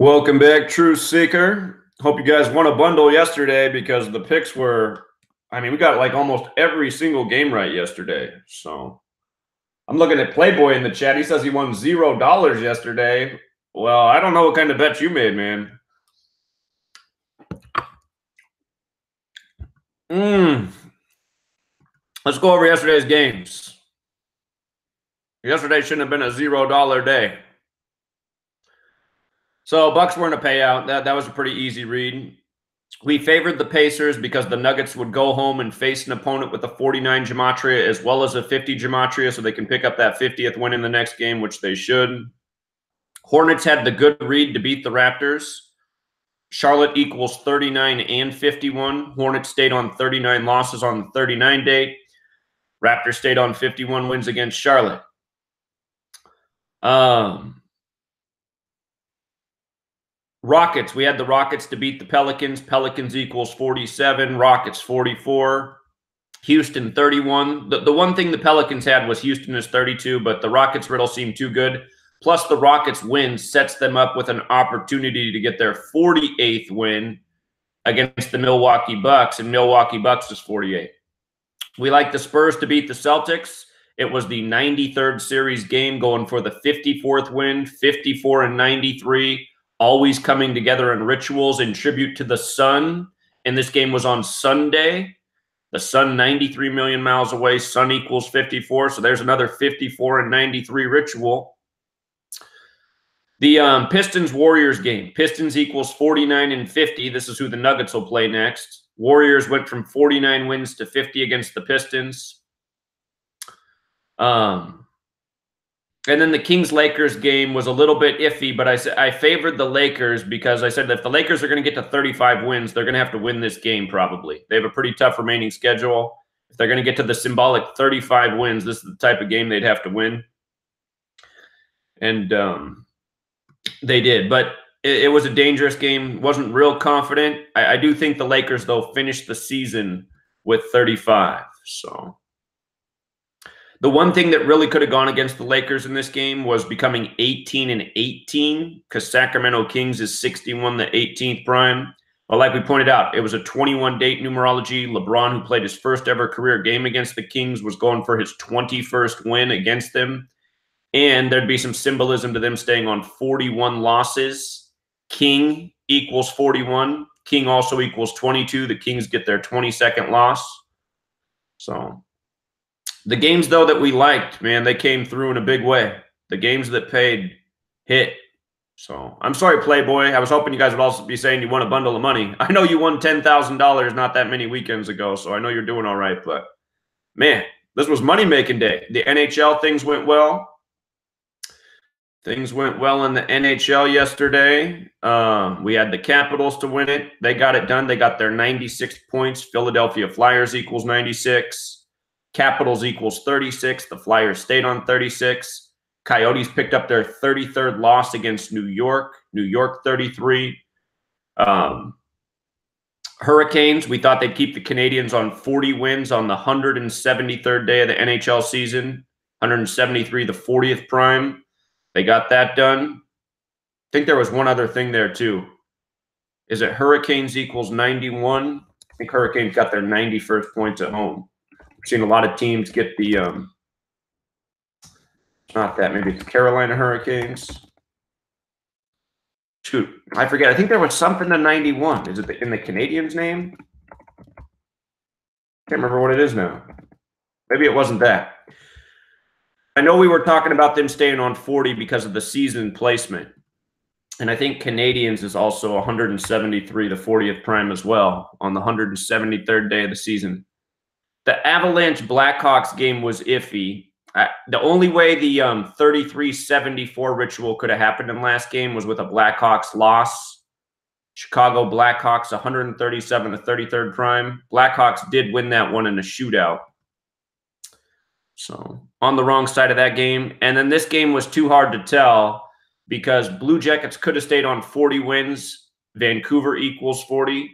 Welcome back, Truth Seeker. Hope you guys won a bundle yesterday because the picks were, we got like almost every single game right yesterday. So I'm looking at Playboy in the chat. He says he won $0 yesterday. Well, I don't know what kind of bet you made, man. Let's go over yesterday's games. Yesterday shouldn't have been a $0 day. So Bucks weren't a payout. That was a pretty easy read. We favored the Pacers because the Nuggets would go home and face an opponent with a 49 Gematria as well as a 50 Gematria, so they can pick up that 50th win in the next game, which they should. Hornets had the good read to beat the Raptors. Charlotte equals 39 and 51. Hornets stayed on 39 losses on the 39 date. Raptors stayed on 51 wins against Charlotte. Rockets, we had the Rockets to beat the Pelicans. Pelicans equals 47, Rockets 44. Houston 31. The one thing the Pelicans had was Houston is 32, but the Rockets riddle seemed too good. Plus the Rockets win sets them up with an opportunity to get their 48th win against the Milwaukee Bucks, and Milwaukee Bucks is 48. We like the Spurs to beat the Celtics. It was the 93rd series game going for the 54th win, 54 and 93. Always coming together in rituals in tribute to the sun. And this game was on Sunday. The sun 93 million miles away. Sun equals 54. So there's another 54 and 93 ritual. The Pistons-Warriors game. Pistons equals 49 and 50. This is who the Nuggets will play next. Warriors went from 49 wins to 50 against the Pistons. And then the Kings-Lakers game was a little bit iffy, but I favored the Lakers because I said that if the Lakers are going to get to 35 wins, they're going to have to win this game probably. They have a pretty tough remaining schedule. If they're going to get to the symbolic 35 wins, this is the type of game they'd have to win. And they did. But it was a dangerous game. Wasn't real confident. I do think the Lakers, though, finished the season with 35. So the one thing that really could have gone against the Lakers in this game was becoming 18 and 18 because Sacramento Kings is 61, the 18th prime. Well, like we pointed out, it was a 21-date numerology. LeBron, who played his first ever career game against the Kings, was going for his 21st win against them. And there'd be some symbolism to them staying on 41 losses. King equals 41. King also equals 22. The Kings get their 22nd loss. So the games, though, that we liked, man, they came through in a big way. The games that paid hit. So I'm sorry, Playboy. I was hoping you guys would also be saying you won a bundle of money. I know you won $10,000 not that many weekends ago, so I know you're doing all right. But, man, this was money-making day. The NHL things went well. Things went well in the NHL yesterday. We had the Capitals to win it. They got it done. They got their 96 points. Philadelphia Flyers equals 96. Capitals equals 36. The Flyers stayed on 36. Coyotes picked up their 33rd loss against New York. New York 33. Hurricanes, we thought they'd keep the Canadians on 40 wins on the 173rd day of the NHL season. 173, the 40th prime. They got that done. I think there was one other thing there too. Is it Hurricanes equals 91? I think Hurricanes got their 91st points at home. We've seen a lot of teams get the, not that, maybe it's Carolina Hurricanes. Shoot, I forget. I think there was something to 91. Is it in the Canadians' name? Can't remember what it is now. Maybe it wasn't that. I know we were talking about them staying on 40 because of the season placement. And I think Canadians is also 173, the 40th prime as well, on the 173rd day of the season. The Avalanche Blackhawks game was iffy. The only way the 33-74 ritual could have happened in last game was with a Blackhawks loss. Chicago Blackhawks 137 to 33rd prime. Blackhawks did win that one in a shootout. So on the wrong side of that game. And then this game was too hard to tell because Blue Jackets could have stayed on 40 wins. Vancouver equals 40.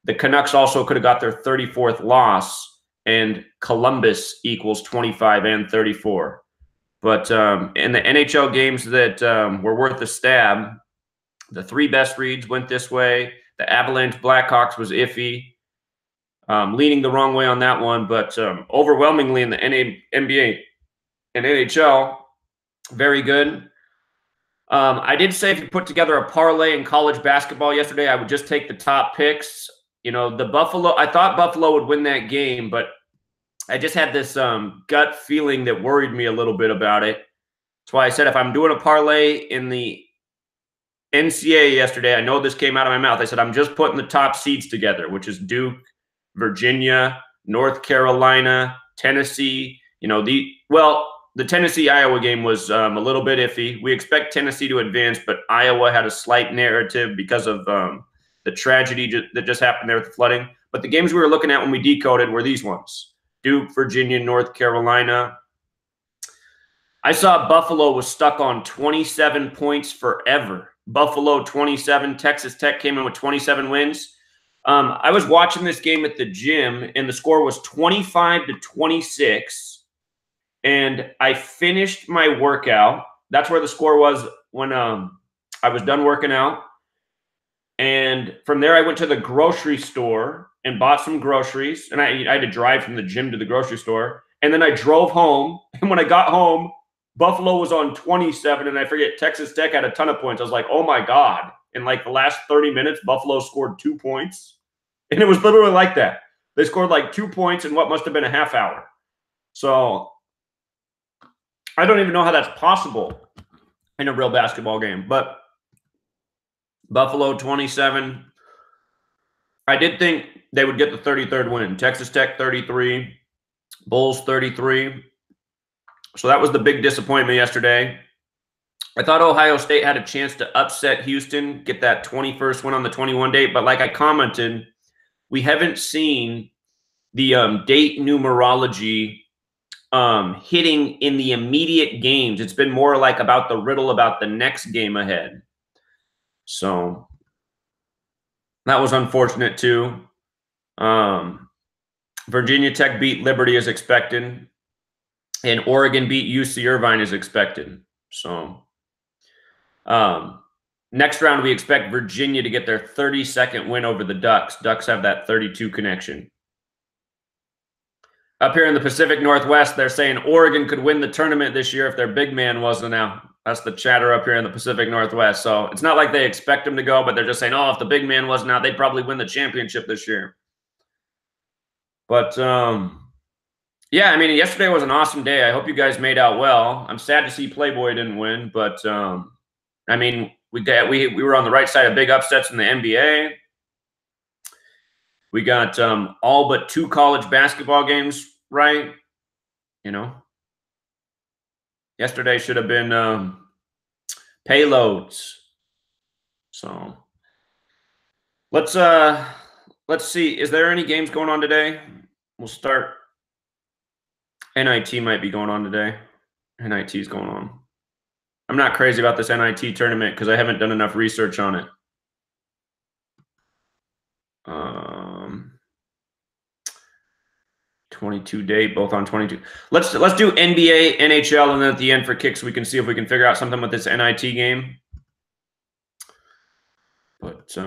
The Canucks also could have got their 34th loss. And Columbus equals 25 and 34. But in the NHL games that were worth a stab, The 3 best reads went this way. The Avalanche Blackhawks was iffy. Leaning the wrong way on that one, but overwhelmingly in the NBA and NHL, very good. I did say if you put together a parlay in college basketball yesterday, I would just take the top picks. You know, I thought Buffalo would win that game, but I just had this gut feeling that worried me a little bit about it. That's why I said if I'm doing a parlay in the NCAA yesterday, I know this came out of my mouth. I said I'm just putting the top seeds together, which is Duke, Virginia, North Carolina, Tennessee. You know, the Tennessee-Iowa game was a little bit iffy. We expect Tennessee to advance, but Iowa had a slight narrative because of the tragedy that just happened there with the flooding. But the games we were looking at when we decoded were these ones: Duke, Virginia, North Carolina. I saw Buffalo was stuck on 27 points forever. Buffalo 27. Texas Tech came in with 27 wins. I was watching this game at the gym, and the score was 25-26. And I finished my workout. That's where the score was when I was done working out. And from there, I went to the grocery store and bought some groceries. And I had to drive from the gym to the grocery store. And then I drove home. And when I got home, Buffalo was on 27. And I forget, Texas Tech had a ton of points. I was like, oh, my God. In like the last 30 minutes, Buffalo scored 2 points. And it was literally like that. They scored like 2 points in what must have been a half hour. So I don't even know how that's possible in a real basketball game. But Buffalo 27. I did think they would get the 33rd win. Texas Tech 33. Bulls 33. So that was the big disappointment yesterday. I thought Ohio State had a chance to upset Houston, get that 21st win on the 21 date. But like I commented, we haven't seen the date numerology hitting in the immediate games. It's been more like about the riddle about the next game ahead. So that was unfortunate too. Virginia Tech beat Liberty as expected, and Oregon beat UC Irvine as expected. So next round, we expect Virginia to get their 32nd win over the Ducks. Ducks have that 32 connection. Up here in the Pacific Northwest, they're saying Oregon could win the tournament this year if their big man wasn't out. That's the chatter up here in the Pacific Northwest. So it's not like they expect him to go, but they're just saying, oh, if the big man wasn't out, they'd probably win the championship this year. But, yeah, I mean, yesterday was an awesome day. I hope you guys made out well. I'm sad to see Playboy didn't win, but, I mean, we were on the right side of big upsets in the NBA. We got all but 2 college basketball games right. You know, yesterday should have been payloads. So let's see. Is there any games going on today? We'll start. NIT might be going on today. NIT is going on. I'm not crazy about this NIT tournament because I haven't done enough research on it. 22 date, both on 22. Let's do NBA, NHL, and then at the end for kicks, we can see if we can figure out something with this NIT game. But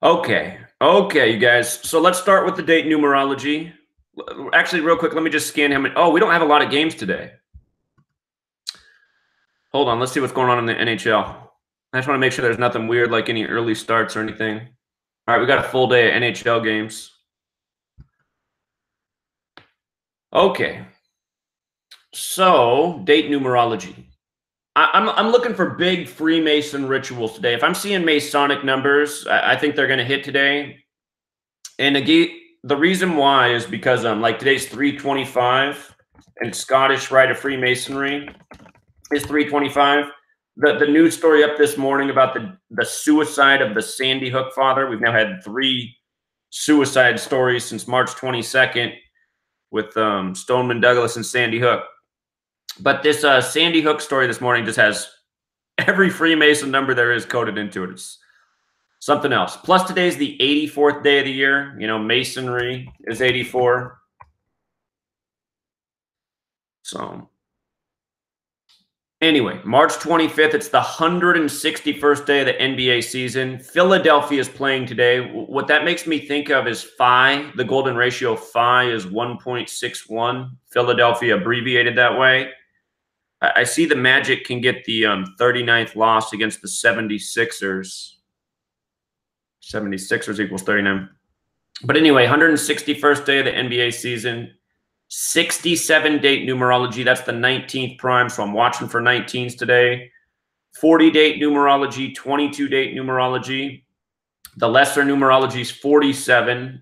okay, you guys. So let's start with the date numerology. Actually, real quick, let me just scan how many. Oh, we don't have a lot of games today. Hold on, let's see what's going on in the NHL. I just want to make sure there's nothing weird like any early starts or anything. All right, we got a full day of NHL games. Okay. So, date numerology. I'm looking for big Freemason rituals today. If I'm seeing Masonic numbers, I think they're going to hit today. And again, the reason why is because like today's 325, and Scottish Rite of Freemasonry is 325. The news story up this morning about the suicide of the Sandy Hook father. We've now had 3 suicide stories since March 22nd with Stoneman Douglas and Sandy Hook. But this Sandy Hook story this morning just has every Freemason number there is coded into it. It's Something else. Plus today's the 84th day of the year. You know, masonry is 84. So anyway, March 25th, it's the 161st day of the NBA season. Philadelphia is playing today. What that makes me think of is phi. The golden ratio of phi is 1.61. Philadelphia abbreviated that way. I see the Magic can get the 39th loss against the 76ers. 76ers equals 39. But anyway, 161st day of the NBA season. 67 date numerology. That's the 19th prime. So I'm watching for 19s today. 40 date numerology, 22 date numerology. The lesser numerology is 47.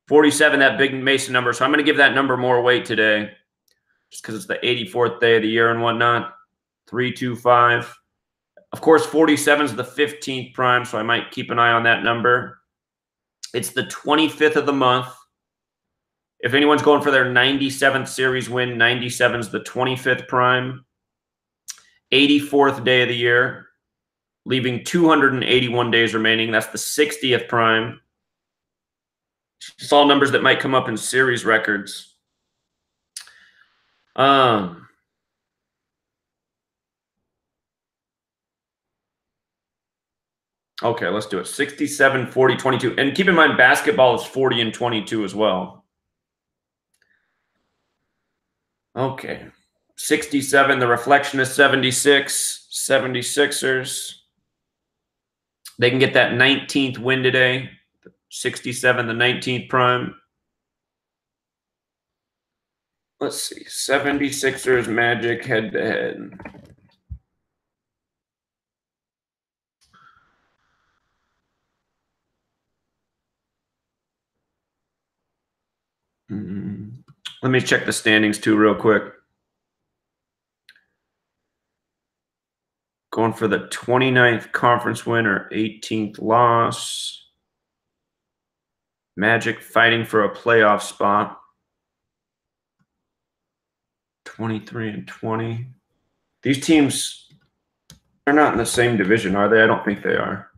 47, that big Mason number. So I'm going to give that number more weight today just because it's the 84th day of the year and whatnot. 325. Of course, 47 is the 15th prime, so I might keep an eye on that number. It's the 25th of the month. If anyone's going for their 97th series win, 97 is the 25th prime. 84th day of the year, leaving 281 days remaining. That's the 60th prime. It's all numbers that might come up in series records. Okay, let's do it. 67, 40, 22. And keep in mind, basketball is 40 and 22 as well. Okay. 67, the reflection is 76. 76ers. They can get that 19th win today. 67, the 19th prime. Let's see. 76ers Magic head-to-head. Let me check the standings too real quick. Going for the 29th conference win or 18th loss. Magic fighting for a playoff spot. 23 and 20. These teams, they're not in the same division, are they? I don't think they are.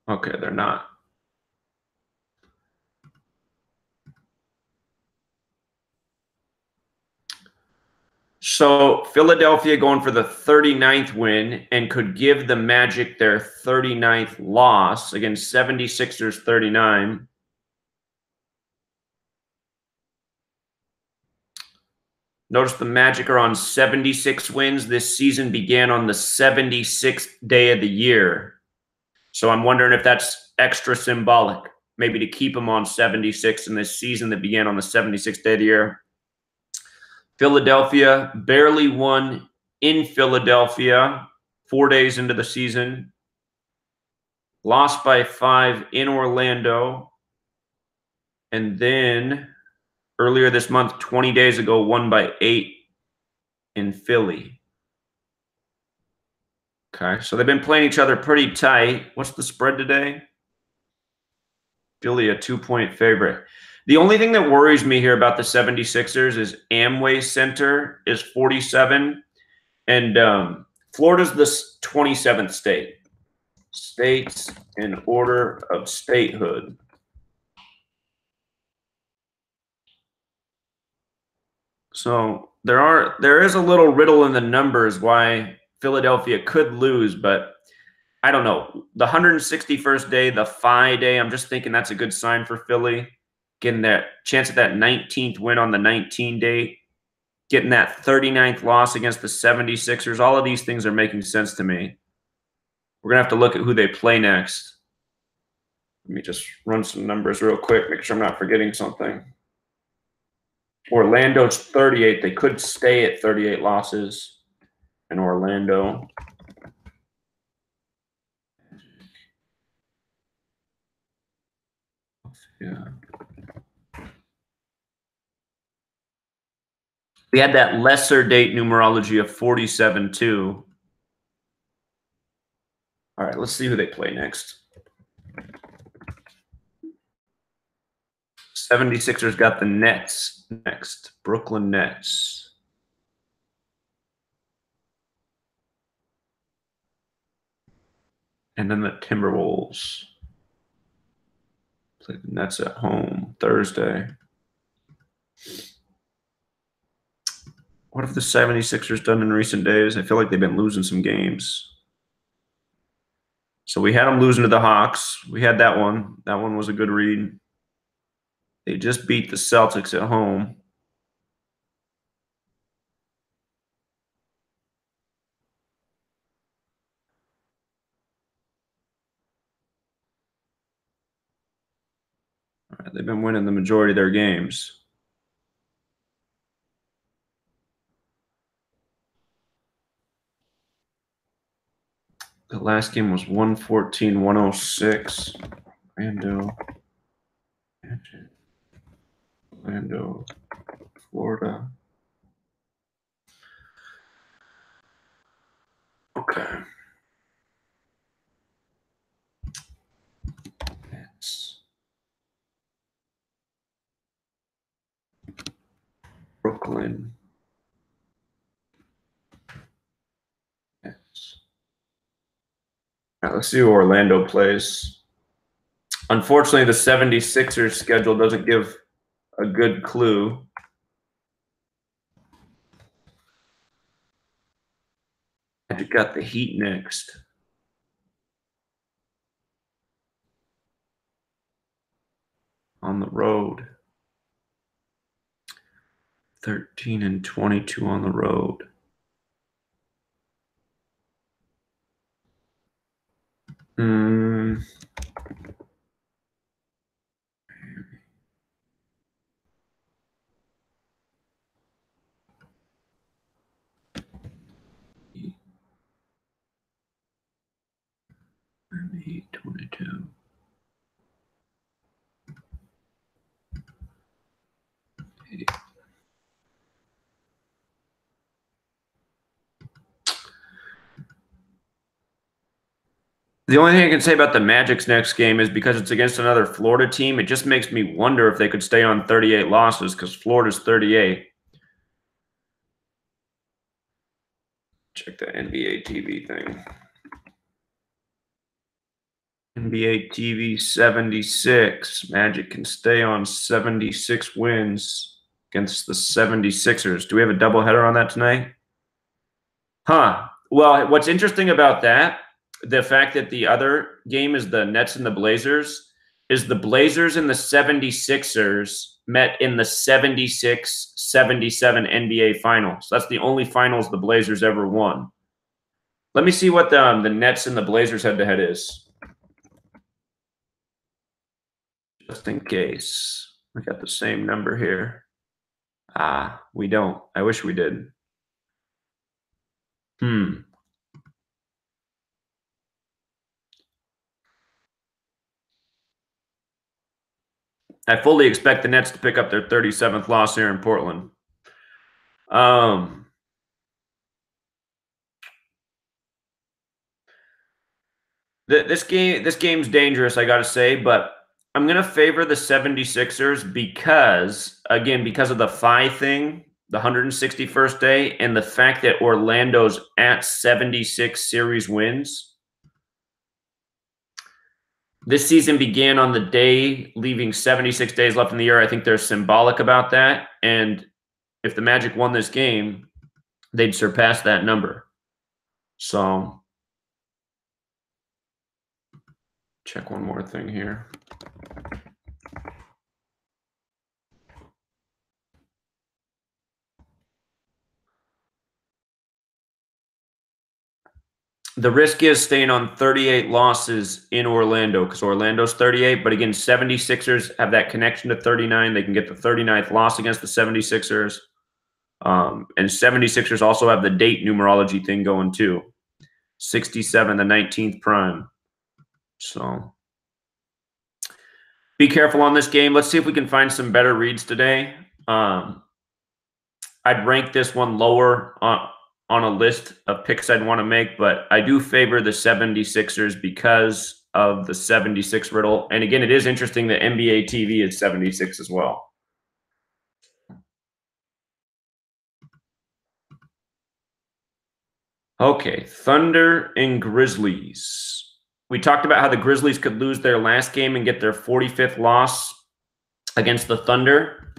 Okay, they're not. So Philadelphia going for the 39th win and could give the Magic their 39th loss against 76ers 39. Notice the Magic are on 76 wins. This season began on the 76th day of the year. So I'm wondering if that's extra symbolic, maybe to keep them on 76 in this season that began on the 76th day of the year. Philadelphia barely won in Philadelphia 4 days into the season. Lost by 5 in Orlando. And then earlier this month, 20 days ago, won by 8 in Philly. Okay, so they've been playing each other pretty tight. What's the spread today? Philly, a 2-point favorite. The only thing that worries me here about the 76ers is Amway Center is 47, and Florida's the 27th state. States in order of statehood. So there is a little riddle in the numbers why Philadelphia could lose, but I don't know. The 161st day, the phi day, I'm just thinking that's a good sign for Philly. Getting that chance at that 19th win on the 19 date. Getting that 39th loss against the 76ers. All of these things are making sense to me. We're going to have to look at who they play next. Let me just run some numbers real quick, make sure I'm not forgetting something. Orlando's 38. They could stay at 38 losses in Orlando. Yeah. We had that lesser date numerology of 47 too. All right, let's see who they play next. 76ers got the Nets next. Brooklyn Nets. And then the Timberwolves play the Nets at home Thursday. What have the 76ers done in recent days? I feel like they've been losing some games. So we had them losing to the Hawks. We had that one. That one was a good read. They just beat the Celtics at home. All right, they've been winning the majority of their games. The last game was 114-106. Orlando, Florida. Okay. It's Brooklyn. Yes. All right, let's see who Orlando plays. Unfortunately, the 76ers schedule doesn't give a good clue. Magic got the Heat next. On the road. 13-22 on the road. Heat 22. The only thing I can say about the Magic's next game is because it's against another Florida team, it just makes me wonder if they could stay on 38 losses because Florida's 38. Check the NBA TV thing. NBA TV 76. Magic can stay on 76 wins against the 76ers. Do we have a doubleheader on that tonight? Huh. Well, what's interesting about that, the fact that the other game is the Nets and the Blazers, is the Blazers and the 76ers met in the 76-77 NBA Finals. That's the only finals the Blazers ever won. Let me see what the Nets and the Blazers head-to-head is. Just in case. We got the same number here. We don't. I wish we did. I fully expect the Nets to pick up their 37th loss here in Portland. This game's dangerous, I got to say, but I'm going to favor the 76ers because, again, because of the phi thing, the 161st day, and the fact that Orlando's at 76 series wins. This season began on the day, leaving 76 days left in the year. I think they're symbolic about that. And if the Magic won this game, they'd surpass that number. So, check one more thing here. The risk is staying on 38 losses in Orlando because Orlando's 38. But again, 76ers have that connection to 39. They can get the 39th loss against the 76ers. And 76ers also have the date numerology thing going too. 67, the 19th prime. So be careful on this game. Let's see if we can find some better reads today. I'd rank this one lower on a list of picks I'd want to make, but I do favor the 76ers because of the 76 riddle. And again, it is interesting that NBA TV is 76 as well. Okay, Thunder and Grizzlies. We talked about how the Grizzlies could lose their last game and get their 45th loss against the Thunder.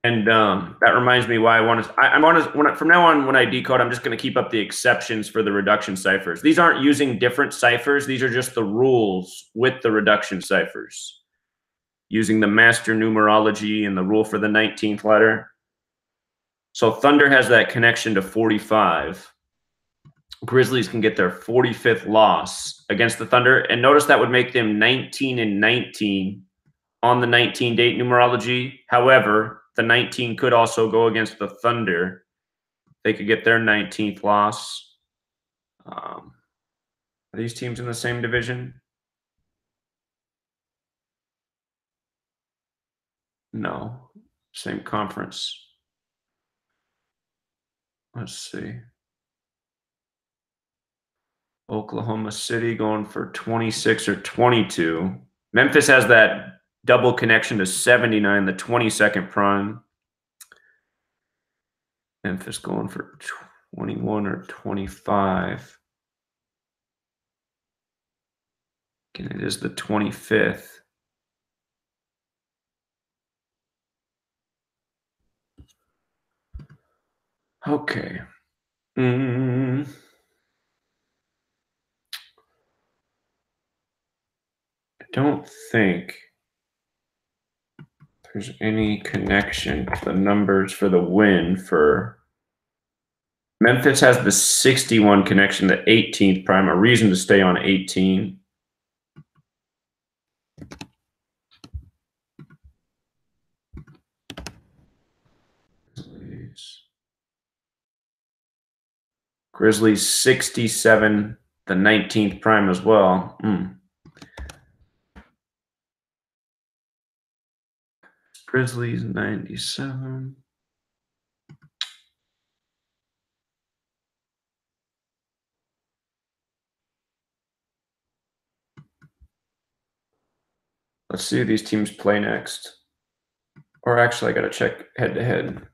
And that reminds me why from now on, when I decode, I'm just going to keep up the exceptions for the reduction ciphers. These aren't using different ciphers. These are just the rules with the reduction ciphers, using the master numerology and the rule for the 19th letter. So Thunder has that connection to 45. Grizzlies can get their 45th loss against the Thunder. And notice that would make them 19-19 on the 19 date numerology. However, the 19 could also go against the Thunder. They could get their 19th loss. Are these teams in the same division? No, same conference. Let's see. Oklahoma City going for 26 or 22. Memphis has that double connection to 79, the 22nd prime. Memphis going for 21 or 25. Again, it is the 25th. Okay. I don't think there's any connection to the numbers for the win for Memphis. Has the 61 connection, the 18th prime, a reason to stay on 18. Grizzlies 67, the 19th prime as well. Grizzlies 97. Let's see who these teams play next. Or actually, I got to check head-to-head.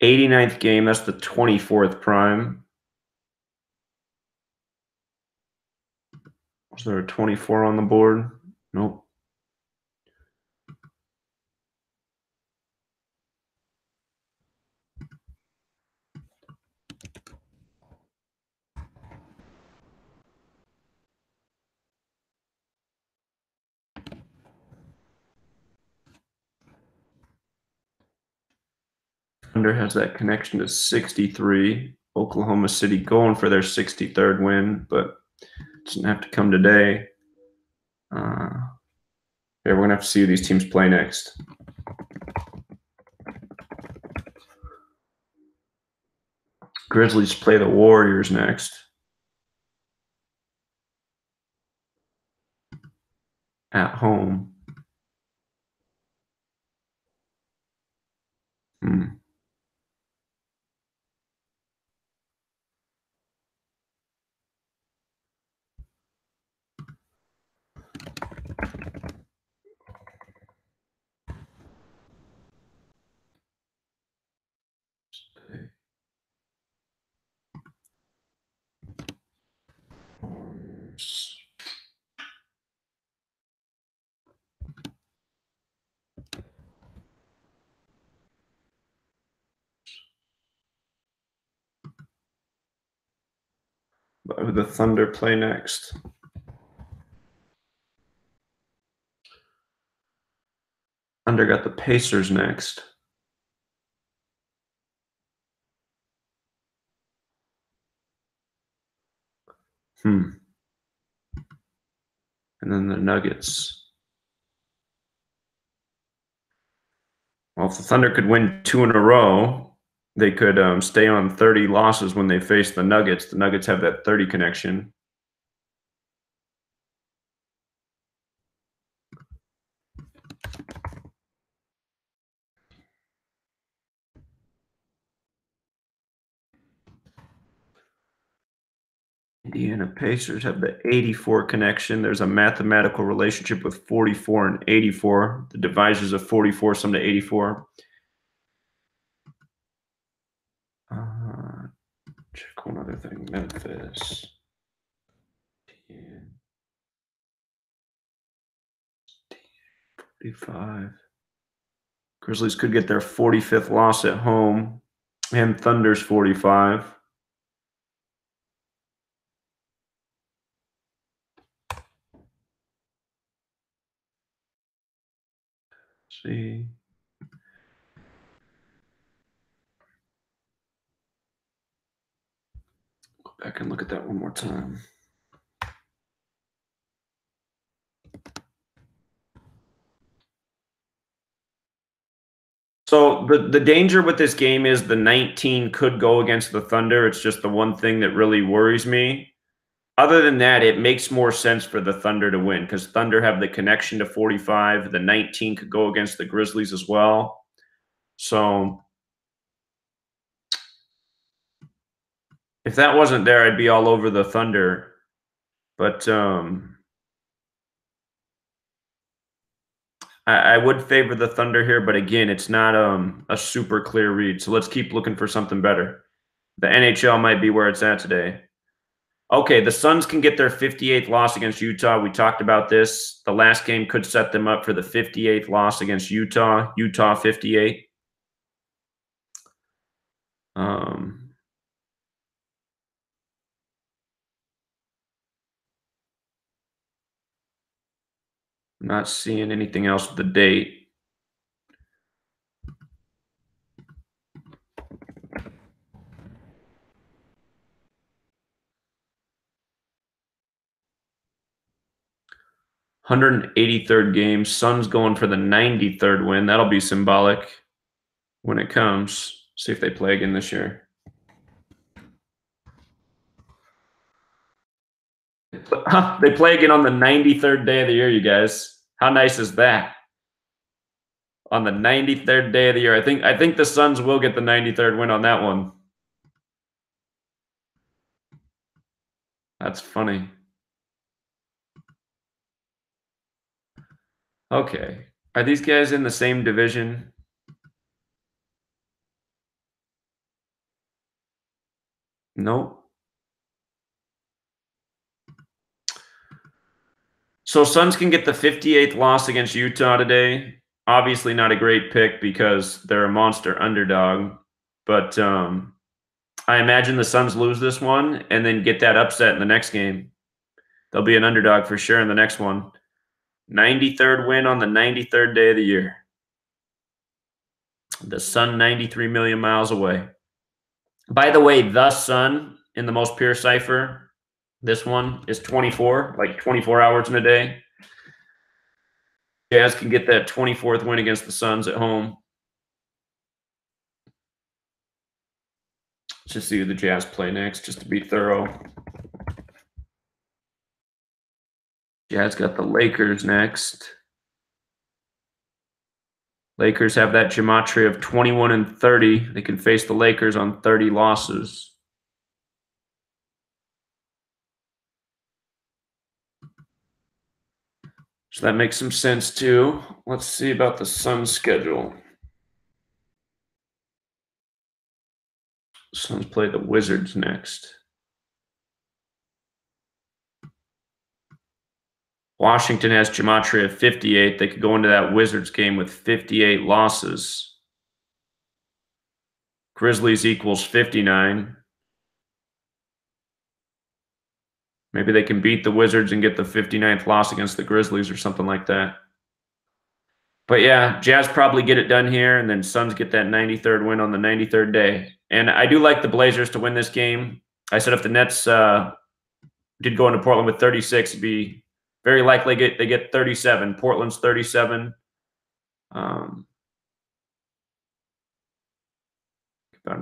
'89th game, that's the 24th prime. Was there a 24 on the board? Nope. Thunder has that connection to 63. Oklahoma City going for their 63rd win, but it doesn't have to come today. Yeah, we're going to have to see who these teams play next. Grizzlies play the Warriors next. At home. But who the Thunder play next? Thunder got the Pacers next. And then the Nuggets. Well, if the Thunder could win 2 in a row, they could stay on 30 losses when they face the Nuggets. The Nuggets have that 30 connection. Indiana Pacers have the 84 connection. There's a mathematical relationship with 44 and 84. The divisors of 44 sum to 84. one other thing. Memphis. 45. Grizzlies could get their 45th loss at home. And Thunder's 45. See. Go back and look at that one more time. So the danger with this game is the 19 could go against the Thunder. It's just the one thing that really worries me. Other than that, it makes more sense for the Thunder to win because Thunder have the connection to 45. The 19 could go against the Grizzlies as well. So if that wasn't there, I'd be all over the Thunder. But I would favor the Thunder here, but again, it's not a super clear read. So let's keep looking for something better. The NHL might be where it's at today. Okay, the Suns can get their 58th loss against Utah. We talked about this. The last game could set them up for the 58th loss against Utah. Utah 58. I'm not seeing anything else with the date. $183rd game. Suns going for the 93rd win. That'll be symbolic when it comes. See if they play again this year. They play again on the 93rd day of the year, you guys. How nice is that? On the 93rd day of the year. I think the Suns will get the 93rd win on that one. That's funny. Okay. Are these guys in the same division? Nope. So Suns can get the 58th loss against Utah today. Obviously not a great pick because they're a monster underdog. But I imagine the Suns lose this one and then get that upset in the next game. They'll be an underdog for sure in the next one. 93rd win on the 93rd day of the year. The sun 93 million miles away. By the way, the sun in the most pure cipher, this one is 24, like 24 hours in a day. Jazz can get that 24th win against the Suns at home. Let's just see who the Jazz play next, just to be thorough. Jazz got the Lakers next. Lakers have that gematria of 21 and 30. They can face the Lakers on 30 losses. So that makes some sense too. Let's see about the Suns schedule. Suns play the Wizards next. Washington has gematria of 58. They could go into that Wizards game with 58 losses. Grizzlies equals 59. Maybe they can beat the Wizards and get the 59th loss against the Grizzlies or something like that. But yeah, Jazz probably get it done here, and then Suns get that 93rd win on the 93rd day. And I do like the Blazers to win this game. I said if the Nets did go into Portland with 36, it'd be very likely they get 37. Portland's 37. About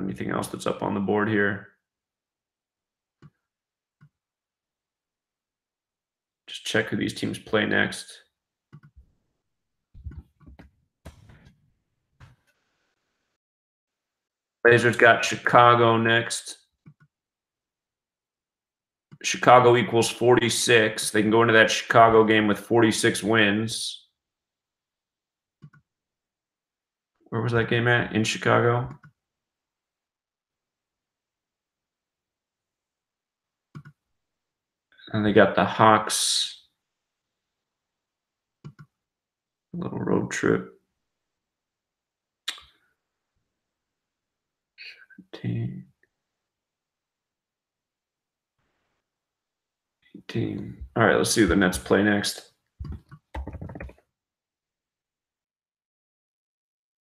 anything else that's up on the board here? Just check who these teams play next. Blazers got Chicago next. Chicago equals 46. They can go into that Chicago game with 46 wins. Where was that game at? In Chicago? And they got the Hawks. A little road trip. 17, 18. All right, let's see who the Nets play next.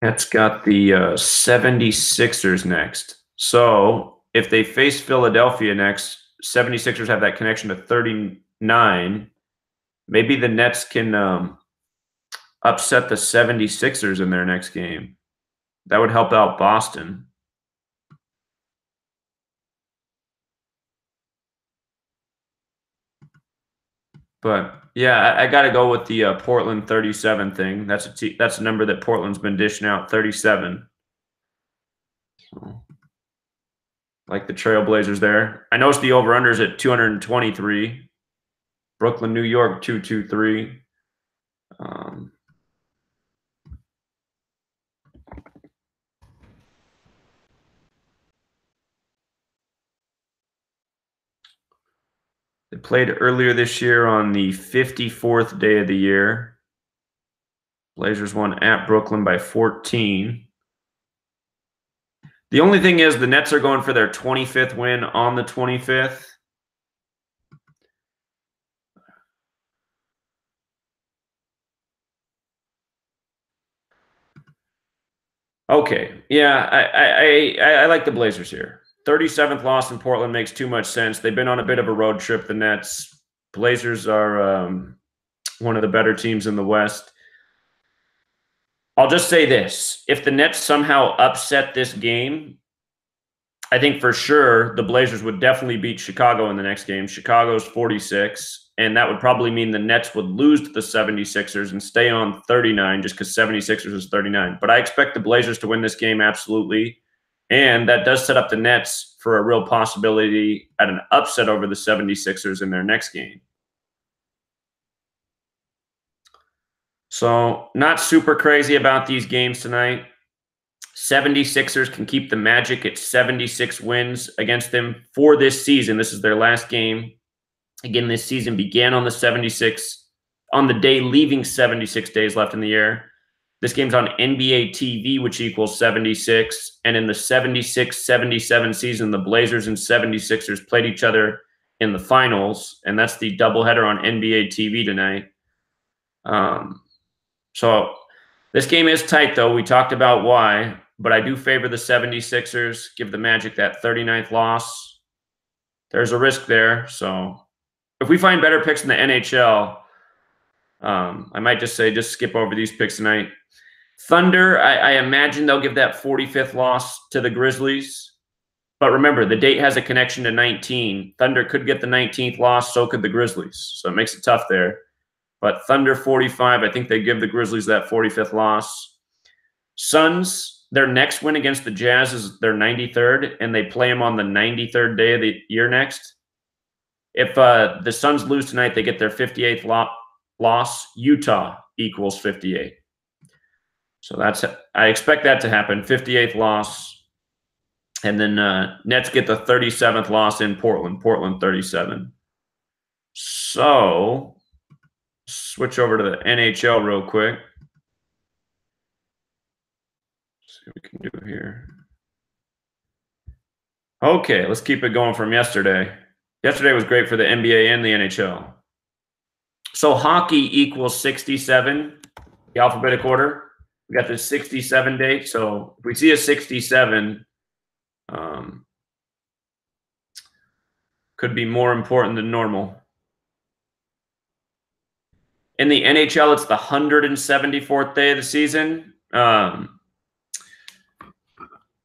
Nets got the 76ers next. So if they face Philadelphia next, 76ers have that connection to 39. Maybe the Nets can upset the 76ers in their next game. That would help out Boston. But yeah, I got to go with the Portland 37 thing. That's a number that Portland's been dishing out, 37. So, like the Trailblazers there. I noticed the over-unders at 223. Brooklyn, New York, 223. They played earlier this year on the 54th day of the year. Blazers won at Brooklyn by 14. The only thing is the Nets are going for their 25th win on the 25th. Okay, yeah, I like the Blazers here. 37th loss in Portland makes too much sense. They've been on a bit of a road trip, the Nets. Blazers are one of the better teams in the West. I'll just say this. If the Nets somehow upset this game, I think for sure the Blazers would definitely beat Chicago in the next game. Chicago's 46, and that would probably mean the Nets would lose to the 76ers and stay on 39 just because 76ers is 39. But I expect the Blazers to win this game absolutely, and that does set up the Nets for a real possibility at an upset over the 76ers in their next game. So not super crazy about these games tonight. 76ers can keep the Magic at 76 wins against them for this season. This is their last game. Again, this season began on the day leaving 76 days left in the year. This game's on NBA TV, which equals 76. And in the 76-77 season, the Blazers and 76ers played each other in the finals. And that's the doubleheader on NBA TV tonight. So this game is tight, though. We talked about why. But I do favor the 76ers, give the Magic that 39th loss. There's a risk there. So if we find better picks in the NHL, I might just say just skip over these picks tonight. Thunder, I imagine they'll give that 45th loss to the Grizzlies. But remember, the date has a connection to 19. Thunder could get the 19th loss, so could the Grizzlies. So it makes it tough there. But Thunder 45, I think they give the Grizzlies that 45th loss. Suns, their next win against the Jazz is their 93rd, and they play them on the 93rd day of the year next. If the Suns lose tonight, they get their 58th loss. Utah equals 58. So I expect that to happen, 58th loss. And then Nets get the 37th loss in Portland, Portland 37. So switch over to the NHL real quick. See what we can do here. Okay, let's keep it going from yesterday. Yesterday was great for the NBA and the NHL. So hockey equals 67, the alphabetic order. We got the 67 date. So if we see a 67, could be more important than normal. In the NHL, it's the 174th day of the season.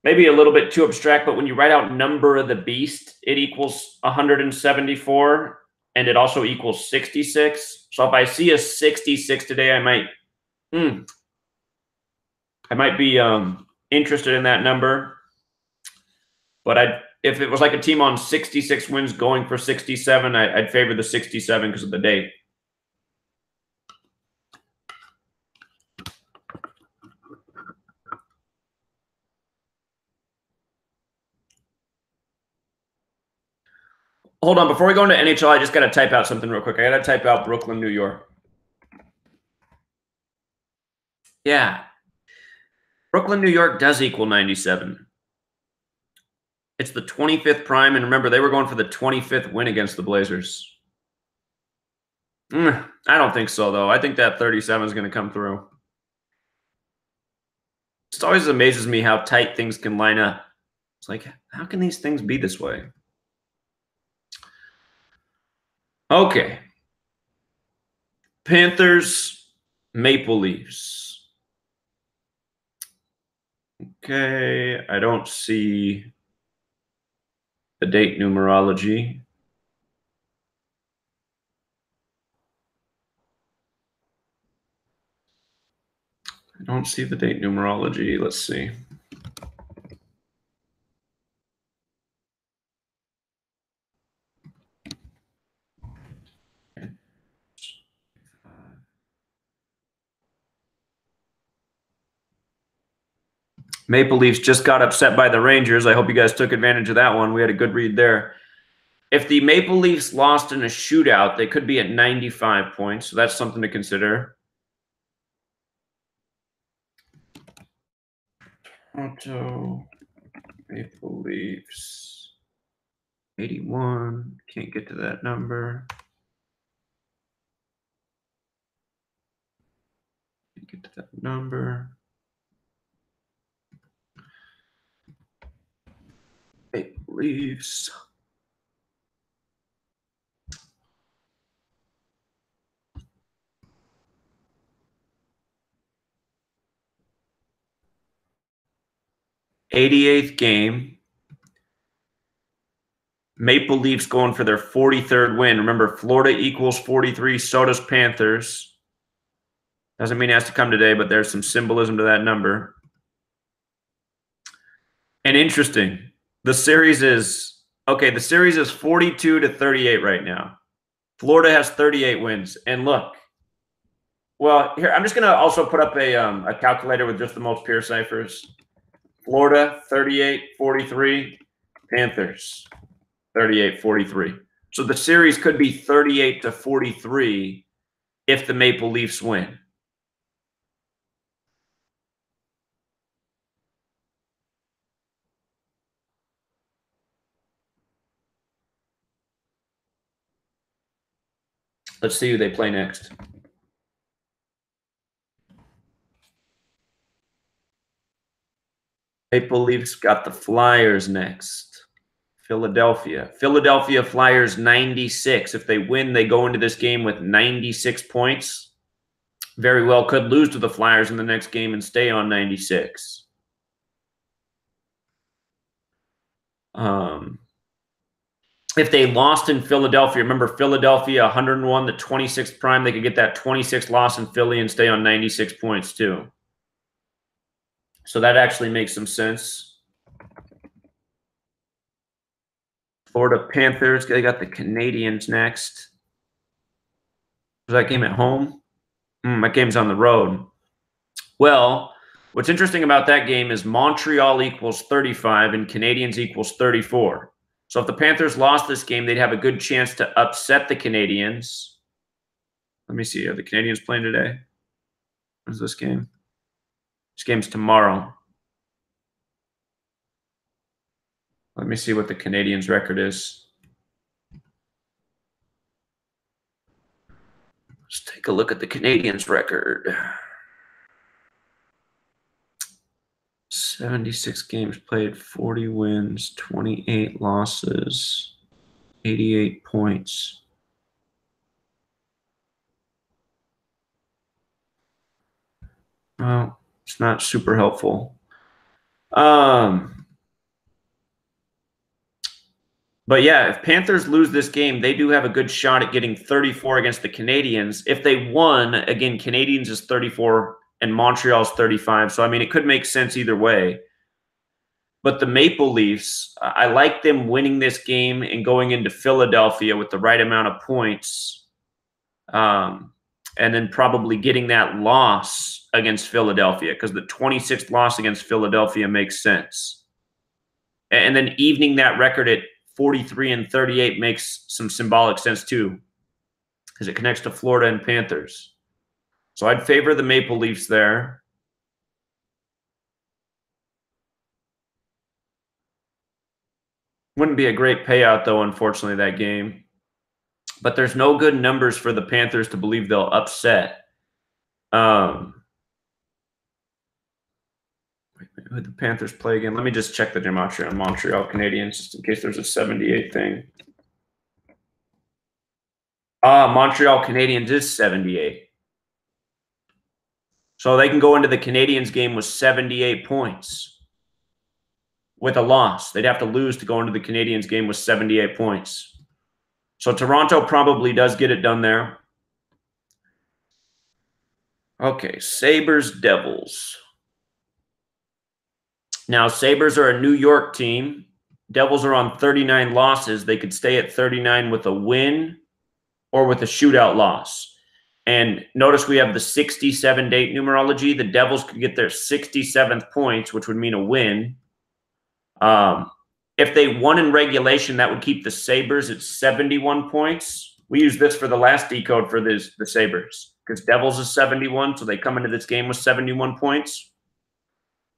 Maybe a little bit too abstract, but when you write out number of the beast, it equals 174, and it also equals 66. So if I see a 66 today, I might be interested in that number. But if it was like a team on 66 wins going for 67, I'd favor the 67 because of the date. Hold on. Before we go into NHL, I just got to type out something real quick. I got to type out Brooklyn, New York. Yeah. Brooklyn, New York does equal 97. It's the 25th prime. And remember, they were going for the 25th win against the Blazers. I don't think so, though. I think that 37 is going to come through. It always amazes me how tight things can line up. It's like, how can these things be this way? Okay. Panthers, Maple Leafs. Okay, I don't see the date numerology. I don't see the date numerology. Let's see. Maple Leafs just got upset by the Rangers. I hope you guys took advantage of that one. We had a good read there. If the Maple Leafs lost in a shootout, they could be at 95 points. So that's something to consider. Toronto Maple Leafs 81. Can't get to that number. Can't get to that number. Maple Leafs. '88th game. Maple Leafs going for their 43rd win. Remember, Florida equals 43, so does Panthers. Doesn't mean it has to come today, but there's some symbolism to that number. And interesting, the series is, okay, the series is 42-38 right now. Florida has 38 wins. And look, well, here, I'm just going to also put up a calculator with just the most pure ciphers. Florida, 38-43. Panthers, 38-43. So the series could be 38-43 if the Maple Leafs win. Let's see who they play next. Maple Leafs got the Flyers next. Philadelphia. Philadelphia Flyers 96. If they win, they go into this game with 96 points. Very well could lose to the Flyers in the next game and stay on 96. If they lost in Philadelphia, remember Philadelphia 101, the 26th prime, they could get that 26th loss in Philly and stay on 96 points too. So that actually makes some sense. Florida Panthers, they got the Canadiens next. Was that game at home? That game's on the road. Well, what's interesting about that game is Montreal equals 35 and Canadiens equals 34. So if the Panthers lost this game, they'd have a good chance to upset the Canadiens. Let me see. Are the Canadiens playing today? When's this game? This game's tomorrow. Let me see what the Canadiens' record is. Let's take a look at the Canadiens' record. 76 games played, 40 wins, 28 losses, 88 points. Well, it's not super helpful. But yeah, if Panthers lose this game, they do have a good shot at getting 34 against the Canadiens. If they won, again, Canadiens is 34 and Montreal's 35. So, I mean, it could make sense either way. But the Maple Leafs, I like them winning this game and going into Philadelphia with the right amount of points. And then probably getting that loss against Philadelphia, because the 26th loss against Philadelphia makes sense. And then evening that record at 43 and 38 makes some symbolic sense too, because it connects to Florida and Panthers. So I'd favor the Maple Leafs there. Wouldn't be a great payout, though, unfortunately, that game. But there's no good numbers for the Panthers to believe they'll upset. Who did the Panthers play again? Let me just check the Gematria on Montreal Canadiens, just in case there's a 78 thing. Montreal Canadiens is 78. So they can go into the Canadiens game with 78 points with a loss. They'd have to lose to go into the Canadiens game with 78 points. So Toronto probably does get it done there. Okay, Sabres, Devils. Now, Sabres are a New York team. Devils are on 39 losses. They could stay at 39 with a win or with a shootout loss. And notice we have the 67-date numerology. The Devils could get their 67th points, which would mean a win. If they won in regulation, that would keep the Sabres at 71 points. We use this for the last decode for the Sabres, because Devils is 71, so they come into this game with 71 points.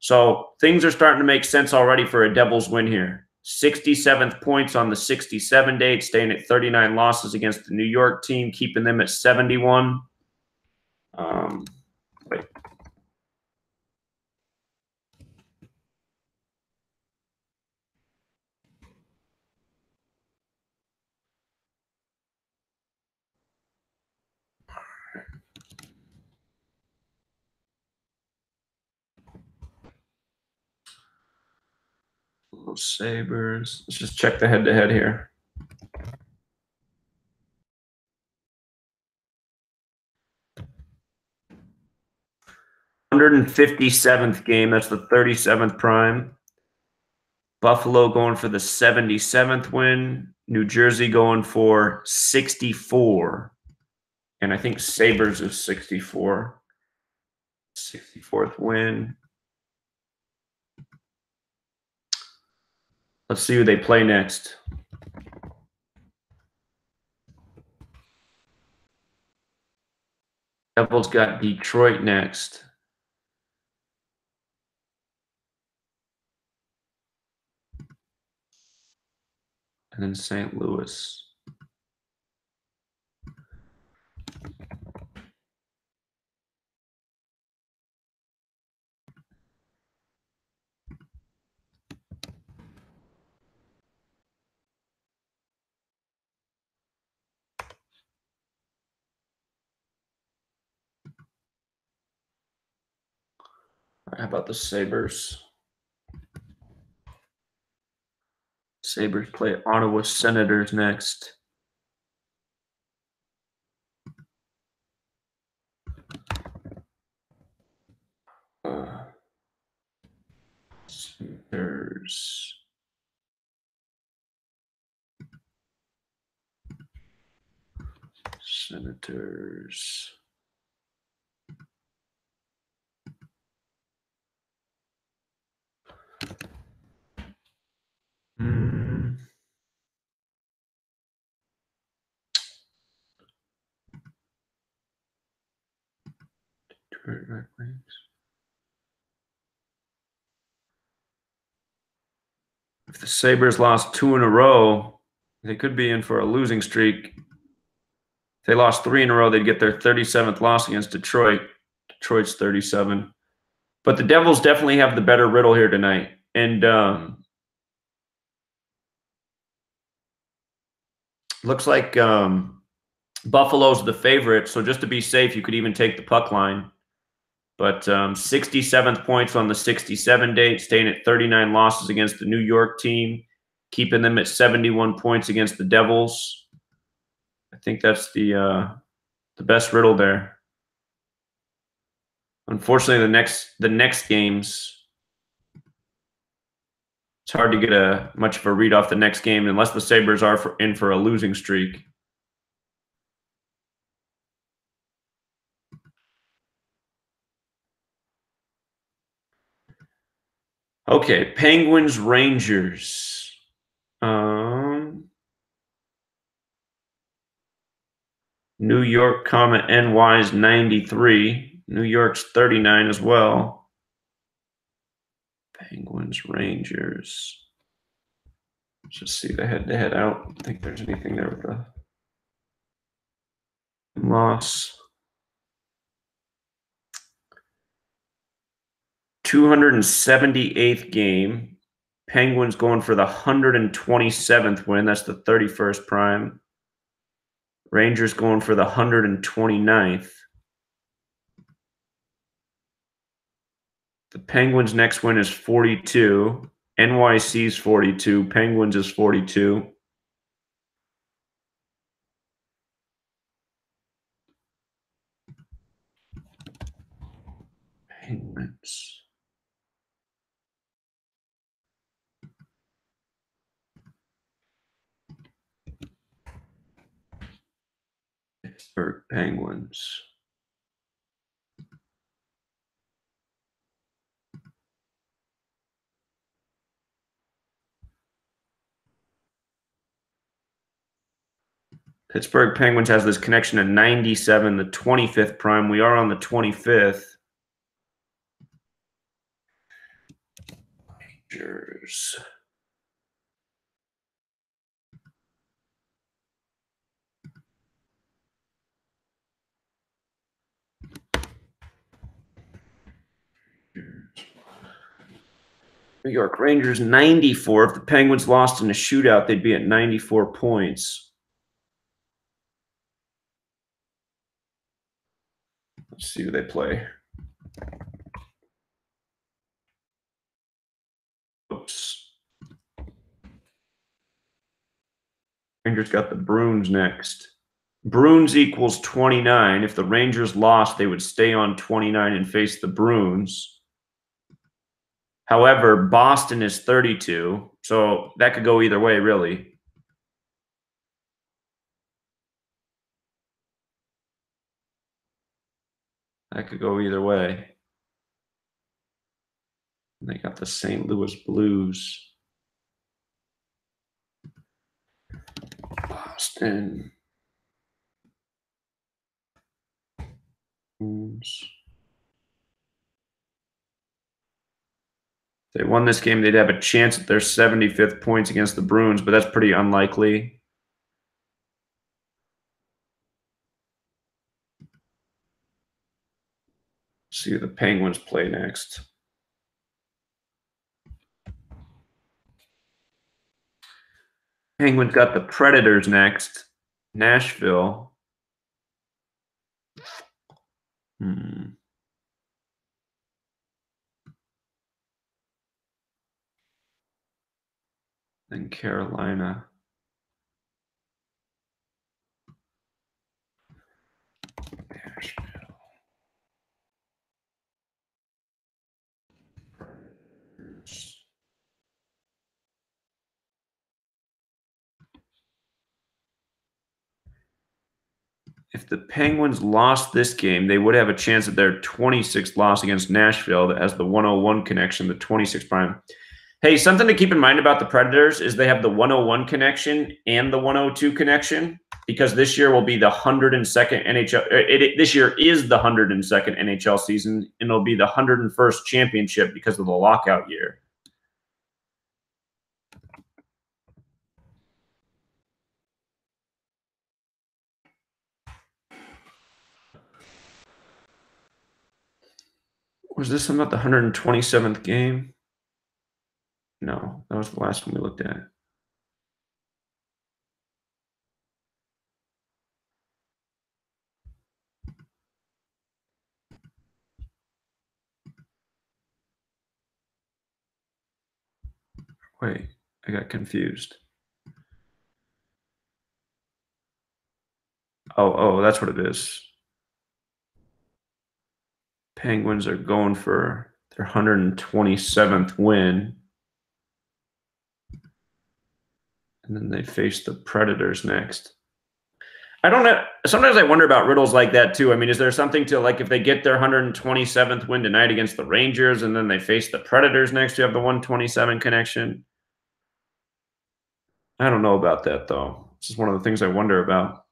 So things are starting to make sense already for a Devils win here. 67th points on the 67 date, staying at 39 losses against the New York team, keeping them at 71. Wait. Sabres. Let's just check the head-to-head here. $157th game. That's the 37th prime. Buffalo going for the 77th win. New Jersey going for 64. And I think Sabres is 64. 64th win. Let's see who they play next. Devils got Detroit next. And then St. Louis. All right, how about the Sabres? Sabres play Ottawa Senators next. Senators. Senators. If the Sabres lost 2 in a row, they could be in for a losing streak. If they lost 3 in a row, they'd get their 37th loss against Detroit. Detroit's 37. But the Devils definitely have the better riddle here tonight. And looks like Buffalo's the favorite. So just to be safe, you could even take the puck line. But 67th points on the 67 date, staying at 39 losses against the New York team, keeping them at 71 points against the Devils. I think that's the best riddle there. Unfortunately, the next games, it's hard to get much of a read off the next game unless the Sabres are in for a losing streak. Okay, Penguins, Rangers. New York, NY is 93. New York's 39 as well. Penguins, Rangers. Let's just see the head-to-head out. I don't think there's anything there with the loss. 278th game. Penguins going for the 127th win. That's the 31st prime. Rangers going for the 129th. The Penguins' next win is 42. NYC's 42. Penguins is 42. Penguins. Pittsburgh Penguins. Pittsburgh Penguins has this connection at 97, the 25th prime. We are on the 25th. Rangers. New York Rangers 94. If the Penguins lost in a shootout, they'd be at 94 points. Let's see who they play. Oops. Rangers got the Bruins next. Bruins equals 29. If the Rangers lost, they would stay on 29 and face the Bruins. However, Boston is 32, so that could go either way, really. That could go either way. And they got the St. Louis Blues. Boston. If they won this game, they'd have a chance at their 75th points against the Bruins, but that's pretty unlikely. See who the Penguins play next. Penguins got the Predators next. Nashville. Then Carolina. Nashville. If the Penguins lost this game, they would have a chance at their 26th loss against Nashville that has the 101 connection, the 26 prime. Hey, something to keep in mind about the Predators is they have the 101 connection and the 102 connection because this year will be the 102nd NHL. This year is the 102nd NHL season, and it'll be the 101st championship because of the lockout year. Was this about the 127th game? No, that was the last one we looked at. Wait, I got confused. Oh, that's what it is. Penguins are going for their 127th win. And then they face the Predators next. I don't know. Sometimes I wonder about riddles like that too. I mean, is there something to like if they get their 127th win tonight against the Rangers and then they face the Predators next, you have the 127 connection? I don't know about that though. This is one of the things I wonder about.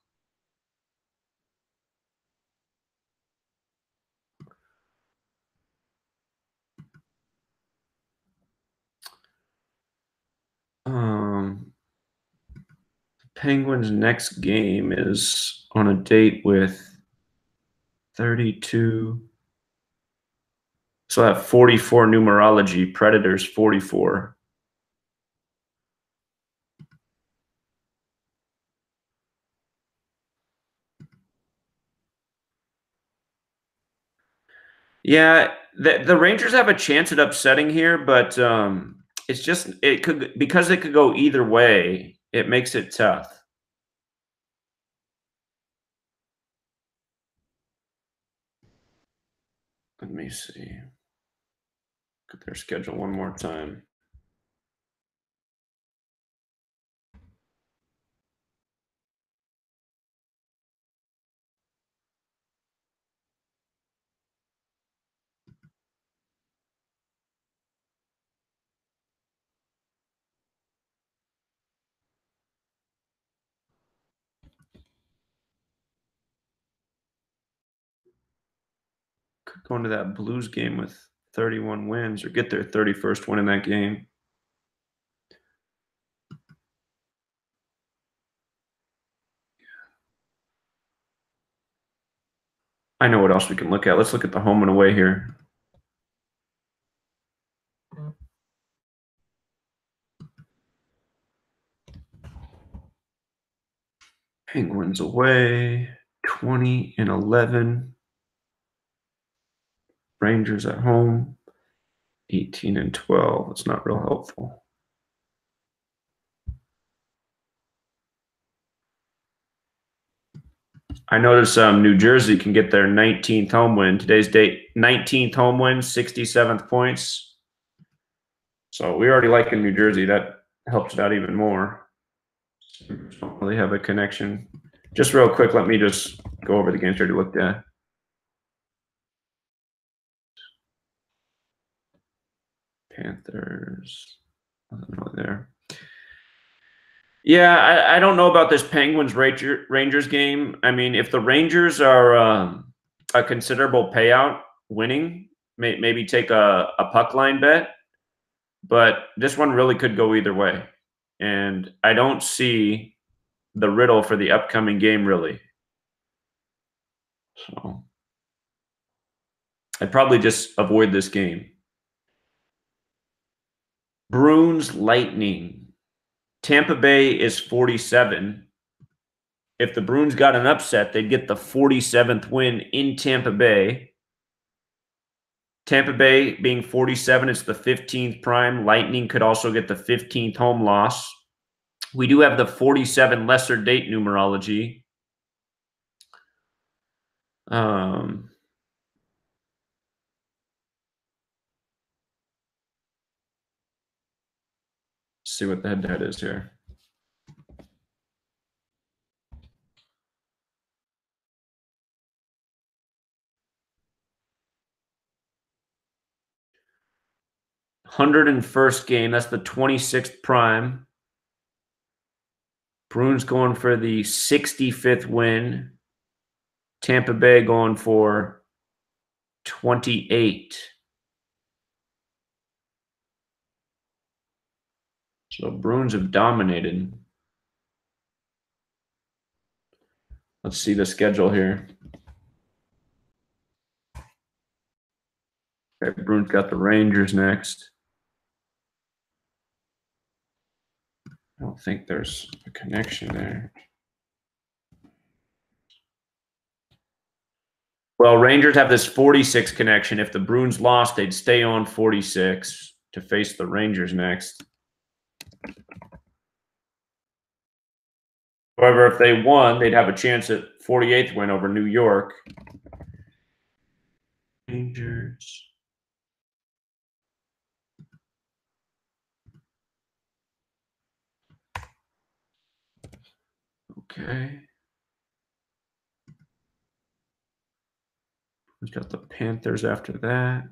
Penguins' next game is on a date with 32. So I have 44 numerology. Predators 44. Yeah, the Rangers have a chance at upsetting here, but it's just it could because it could go either way. It makes it tough. Let me see. Look at their schedule one more time. Could go into that Blues game with 31 wins or get their 31st win in that game. I know what else we can look at. Let's look at the home and away here. Penguins away, 20-11. Rangers at home, 18-12. It's not real helpful. I notice New Jersey can get their 19th home win. Today's date, 19th home win, 67th points. So we already like in New Jersey. That helps it out even more. Don't really have a connection. Just real quick, let me just go over the games we already looked at. Panthers, nothing really there. Yeah, I don't know about this Penguins Rangers game. I mean, if the Rangers are a considerable payout winning, maybe take a puck line bet. But this one really could go either way. And I don't see the riddle for the upcoming game, really. So I'd probably just avoid this game. Bruins Lightning. Tampa Bay is 47. If the Bruins got an upset, they'd get the 47th win in Tampa Bay. Tampa Bay being 47, it's the 15th prime. Lightning could also get the 15th home loss. We do have the 47 lesser date numerology. See what the head-to-head is here. $101st game. That's the 26th prime. Bruins going for the 65th win. Tampa Bay going for 28. So Bruins have dominated. Let's see the schedule here. Okay, Bruins got the Rangers next. I don't think there's a connection there. Well, Rangers have this 46 connection. If the Bruins lost, they'd stay on 46 to face the Rangers next. However, if they won, they'd have a chance at 48th win over New York. Rangers. Okay. We've got the Panthers after that.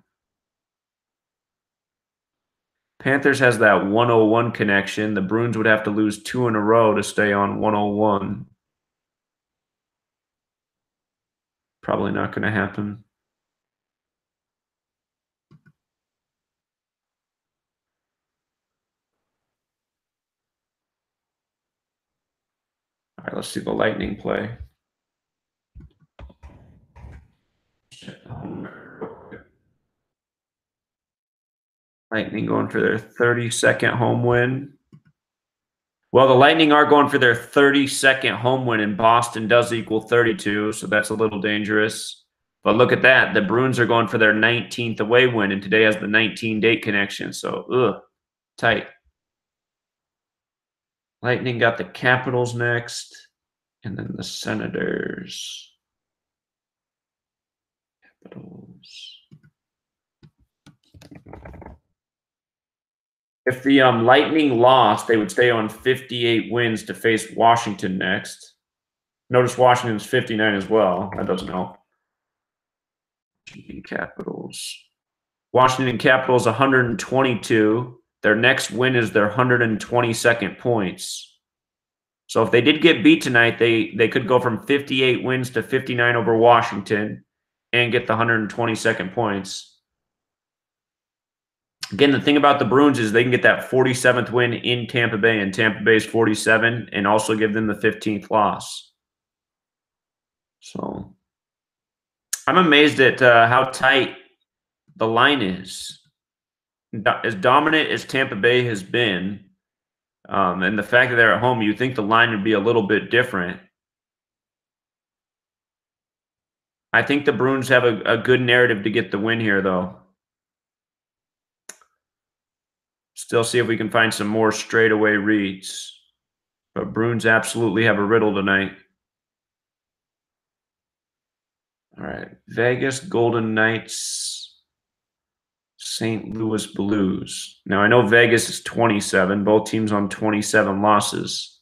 Panthers has that 101 connection. The Bruins would have to lose 2 in a row to stay on 101. Probably not going to happen. let's see the Lightning play. Lightning going for their 32nd home win. Well, the Lightning are going for their 32nd home win, and Boston does equal 32, so that's a little dangerous. But look at that. The Bruins are going for their 19th away win, and today has the 19-date connection, so tight. Lightning got the Capitals next, and then the Senators. Capitals. If the Lightning lost, they would stay on 58 wins to face Washington next. Notice Washington's 59 as well. That doesn't help. Capitals. Washington Capitals 122. Their next win is their 122nd points. So if they did get beat tonight, they could go from 58 wins to 59 over Washington and get the 122nd points. Again, the thing about the Bruins is they can get that 47th win in Tampa Bay, and Tampa Bay's 47, and also give them the 15th loss. So I'm amazed at how tight the line is. As dominant as Tampa Bay has been, and the fact that they're at home, you'd think the line would be a little bit different. I think the Bruins have a good narrative to get the win here, though. Still see if we can find some more straightaway reads. But Bruins absolutely have a riddle tonight. All right. Vegas Golden Knights, St. Louis Blues. Now, I know Vegas is 27. Both teams on 27 losses.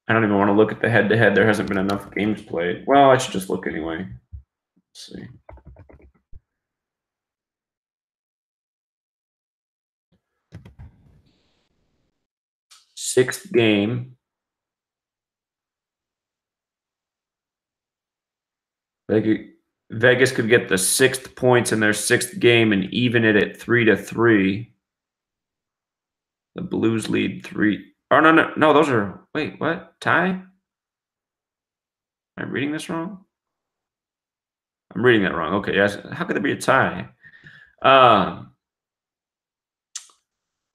I don't even want to look at the head-to-head. There hasn't been enough games played. Well, I should just look anyway. Let's see. Sixth game. Vegas could get the 6th points in their 6th game and even it at 3-3. The Blues lead 3. Oh, no. Those are, wait, what? Tie? Am I reading this wrong? I'm reading that wrong. Okay, yes. How could there be a tie? All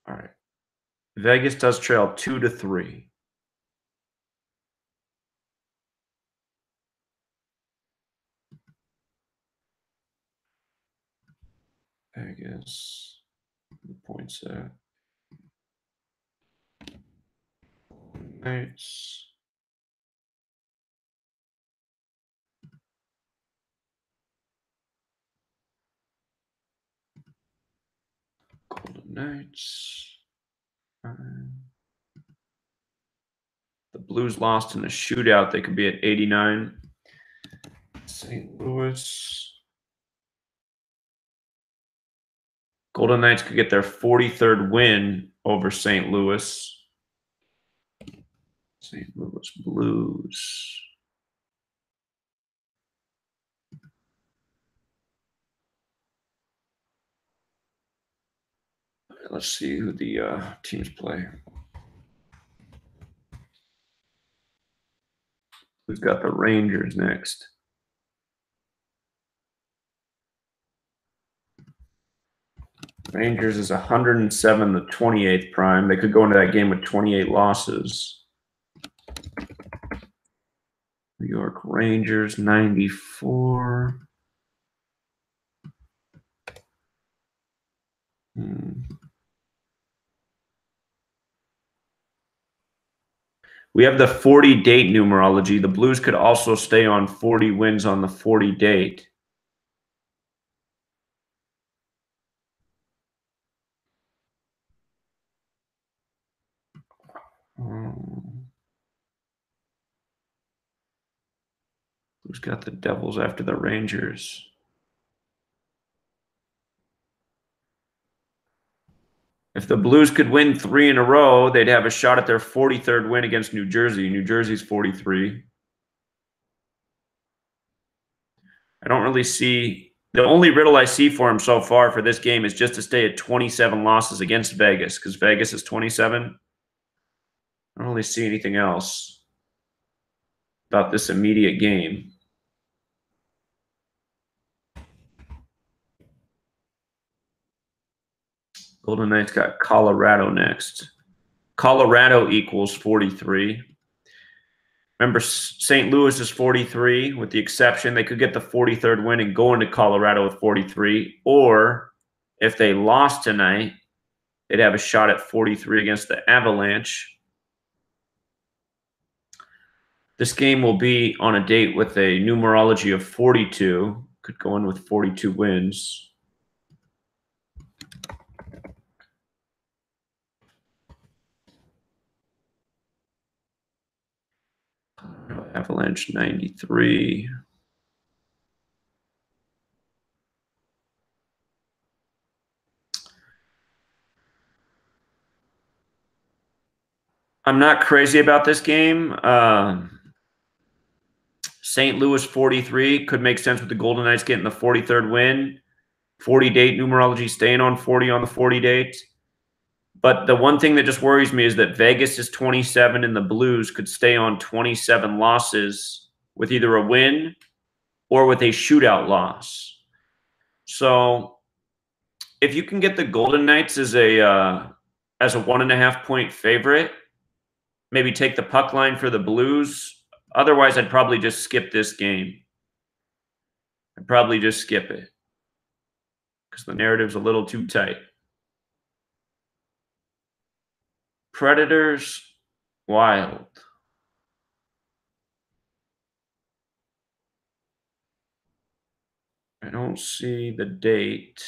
right. Vegas does trail 2-3. Vegas. The points there. Knights. Golden Knights. The Blues lost in a shootout. They could be at 89. St. Louis. Golden Knights could get their 43rd win over St. Louis. St. Louis Blues. Let's see who the teams play. Who's got the Rangers next? Rangers is 107, the 28th prime. They could go into that game with 28 losses. New York Rangers, 94. We have the 40-date numerology. The Blues could also stay on 40 wins on the 40-date. Who's got the Devils after the Rangers? If the Blues could win 3 in a row, they'd have a shot at their 43rd win against New Jersey. New Jersey's 43. I don't really see The only riddle I see for him so far for this game is just to stay at 27 losses against Vegas, because Vegas is 27. I don't really see anything else about this immediate game. Golden Knights got Colorado next. Colorado equals 43. Remember, St. Louis is 43, with the exception they could get the 43rd win and go into Colorado with 43. Or if they lost tonight, they'd have a shot at 43 against the Avalanche. This game will be on a date with a numerology of 42. Could go in with 42 wins. Avalanche 93. I'm not crazy about this game. St. Louis 43 could make sense with the Golden Knights getting the 43rd win. 40-date numerology staying on 40 on the 40 date. But the one thing that just worries me is that Vegas is 27 and the Blues could stay on 27 losses with either a win or with a shootout loss. So if you can get the Golden Knights as a 1.5 point favorite, maybe take the puck line for the Blues. Otherwise, I'd probably just skip this game. I'd probably just skip it because the narrative's a little too tight. Predators, Wild. I don't see the date.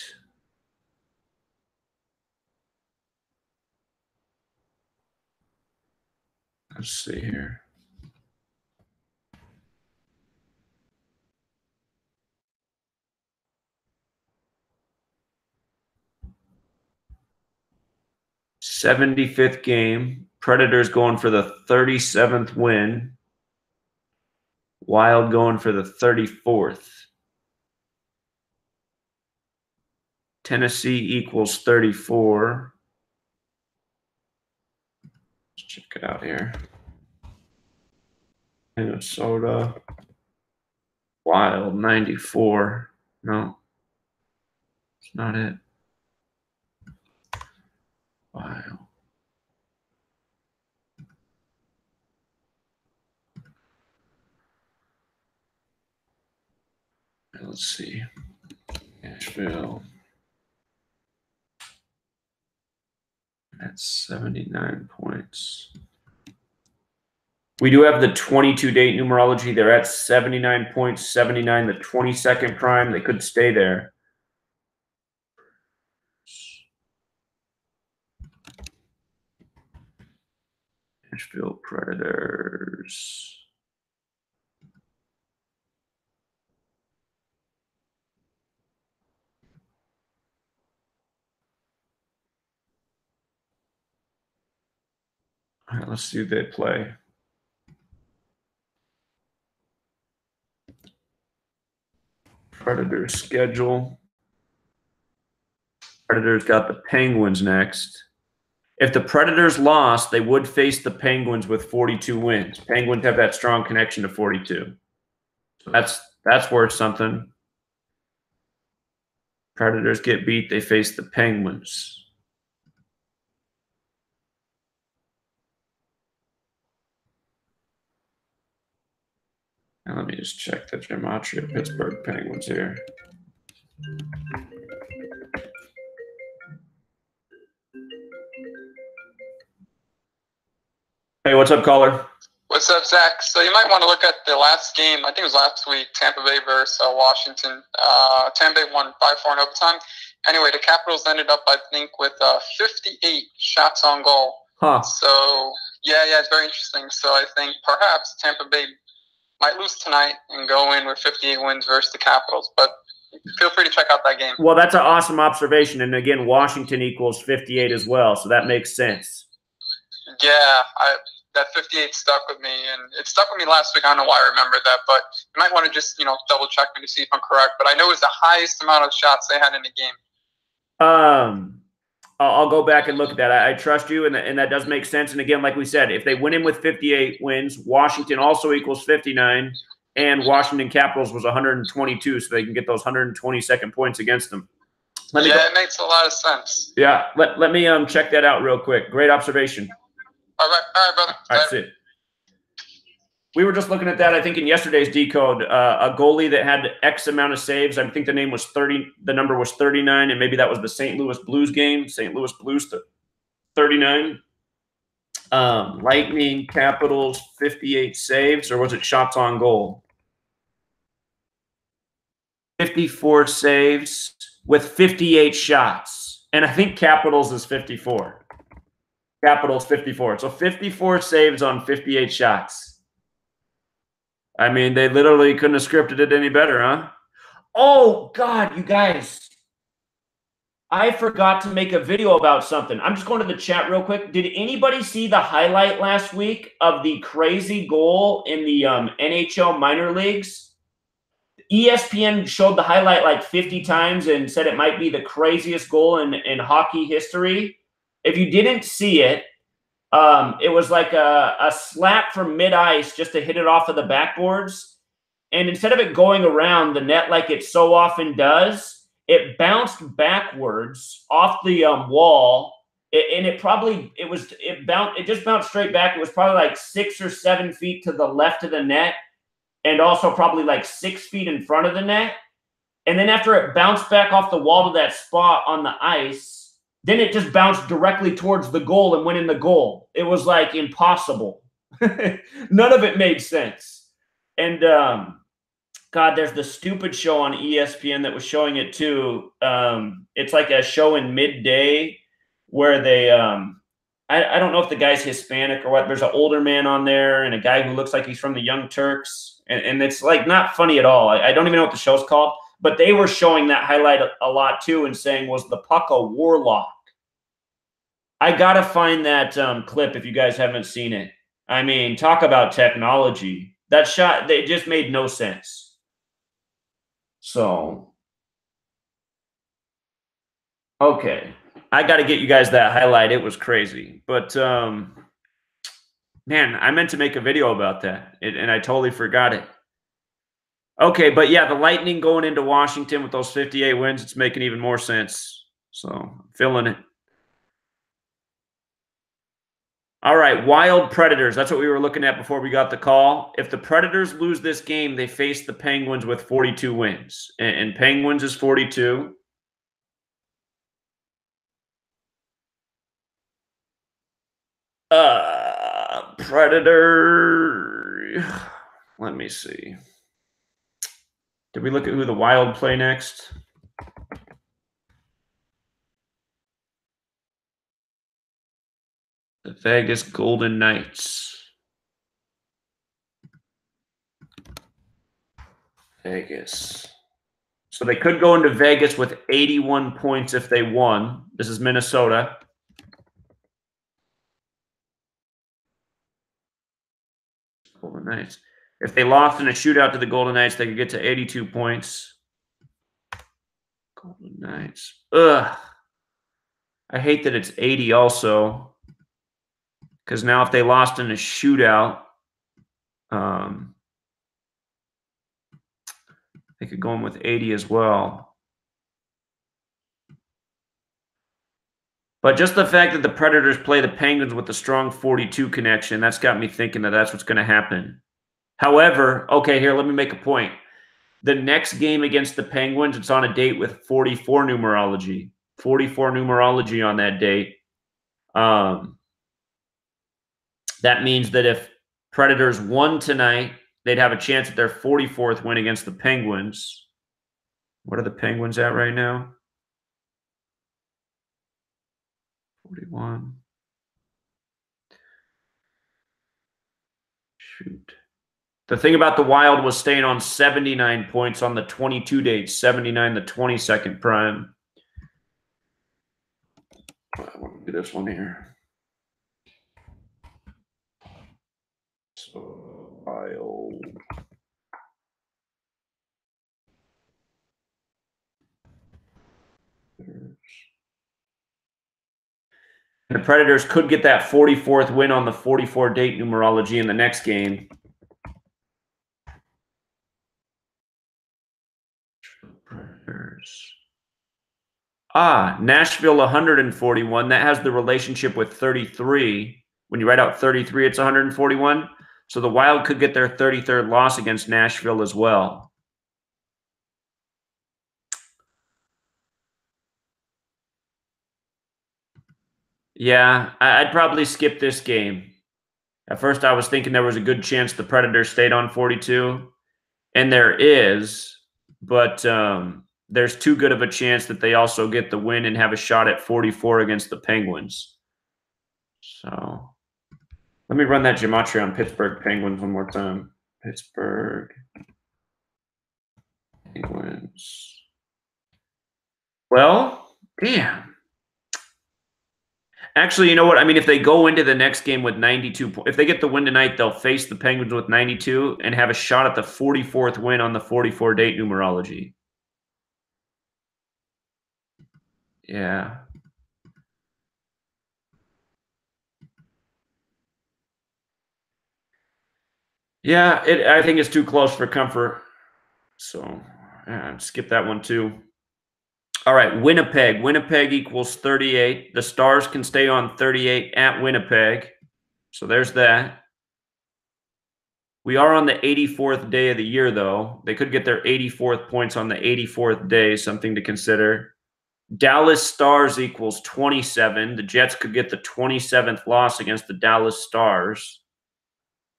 Let's see here. '75th game. Predators going for the 37th win. Wild going for the 34th. Tennessee equals 34. Let's check it out here. Minnesota. Wild 94. No, it's not it. Wild. Let's see. Nashville. That's 79 points. We do have the 22-date numerology. They're at 79 points, 79, the 22nd prime. They could stay there. Nashville Predators. All right, let's see who they play. Predators schedule. Predators got the Penguins next. If the Predators lost, they would face the Penguins with 42 wins. Penguins have that strong connection to 42. So that's worth something. Predators get beat, they face the Penguins. Now let me just check the Gematria Pittsburgh Penguins here. Hey, what's up, caller? What's up, Zach? So you might want to look at the last game. I think it was last week, Tampa Bay versus Washington. Tampa Bay won 5-4 in overtime. Anyway, the Capitals ended up, I think, with 58 shots on goal. Huh. So, yeah, it's very interesting. So I think perhaps Tampa Bay might lose tonight and go in with 58 wins versus the Capitals. But feel free to check out that game. Well, that's an awesome observation. And again, Washington equals 58 as well. So that makes sense. Yeah, that 58 stuck with me, and it stuck with me last week. I don't know why I remembered that, but you might want to just double check me to see if I'm correct. But I know it was the highest amount of shots they had in the game. I'll go back and look at that. I trust you, and that does make sense. And again, like we said, if they win in with 58 wins, Washington also equals 59, and Washington Capitals was 122, so they can get those 122nd points against them. It makes a lot of sense. Yeah, let me check that out real quick. Great observation. All right, brother. That's it. We were just looking at that, I think, in yesterday's Decode. A goalie that had X amount of saves. I think the name was 30. The number was 39, and maybe that was the St. Louis Blues game. St. Louis Blues 39. Lightning Capitals 58 saves, or was it shots on goal? 54 saves with 58 shots, and I think Capitals is 54. Capitals 54. So 54 saves on 58 shots. I mean, they literally couldn't have scripted it any better, huh? Oh, God, you guys. I forgot to make a video about something. I'm just going to the chat real quick. Did anybody see the highlight last week of the crazy goal in the NHL minor leagues? ESPN showed the highlight like 50 times and said it might be the craziest goal in hockey history. If you didn't see it, it was like a slap from mid-ice just to hit it off of the backboards. And instead of it going around the net like it so often does, it bounced backwards off the wall. It just bounced straight back. It was probably like 6 or 7 feet to the left of the net, and also probably like 6 feet in front of the net. And then after it bounced back off the wall to that spot on the ice, then it just bounced directly towards the goal and went in the goal. It was like impossible. None of it made sense. And God, there's the stupid show on ESPN that was showing it too. It's like a show in midday where they I don't know if the guy's Hispanic or what. There's an older man on there and a guy who looks like he's from the Young Turks. And it's like not funny at all. I don't even know what the show's called. But they were showing that highlight a lot too and saying, was the puck a warlock? I got to find that clip if you guys haven't seen it. I mean, talk about technology. That shot, they just made no sense. So, okay. I got to get you guys that highlight. It was crazy. But, man, I meant to make a video about that, and I totally forgot it. Okay, but yeah, the Lightning going into Washington with those 58 wins, it's making even more sense. So, I'm feeling it. All right, Wild Predators. That's what we were looking at before we got the call. If the Predators lose this game, they face the Penguins with 42 wins. And Penguins is 42. Predator. Let me see. Did we look at who the Wild play next? The Vegas Golden Knights. Vegas. So they could go into Vegas with 81 points if they won. This is Minnesota. Golden Knights. If they lost in a shootout to the Golden Knights, they could get to 82 points. Golden Knights. Ugh. I hate that it's 80 also. Because now if they lost in a shootout, they could go in with 80 as well. But just the fact that the Predators play the Penguins with a strong 42 connection, that's got me thinking that that's what's going to happen. However, okay, here, let me make a point. The next game against the Penguins, it's on a date with 44 numerology. 44 numerology on that date. That means that if Predators won tonight, they'd have a chance at their 44th win against the Penguins. What are the Penguins at right now? 41. Shoot. The thing about the Wild was staying on 79 points on the 22 date, 79 the 22nd prime. I want to do this one here. The Predators could get that 44th win on the 44 date numerology in the next game. Predators. Nashville 141. That has the relationship with 33. When you write out 33, it's 141. So the Wild could get their 33rd loss against Nashville as well. Yeah, I'd probably skip this game. At first, I was thinking there was a good chance the Predators stayed on 42, and there is, but there's too good of a chance that they also get the win and have a shot at 44 against the Penguins. So let me run that Gematria on Pittsburgh Penguins one more time. Pittsburgh Penguins. Well, damn. Actually, you know what? I mean, if they go into the next game with 92 points, if they get the win tonight, they'll face the Penguins with 92 and have a shot at the 44th win on the 44 date numerology. Yeah. Yeah, I think it's too close for comfort. So skip that one too. All right, Winnipeg. Winnipeg equals 38. The Stars can stay on 38 at Winnipeg. So there's that. We are on the 84th day of the year, though. They could get their 84th points on the 84th day, something to consider. Dallas Stars equals 27. The Jets could get the 27th loss against the Dallas Stars.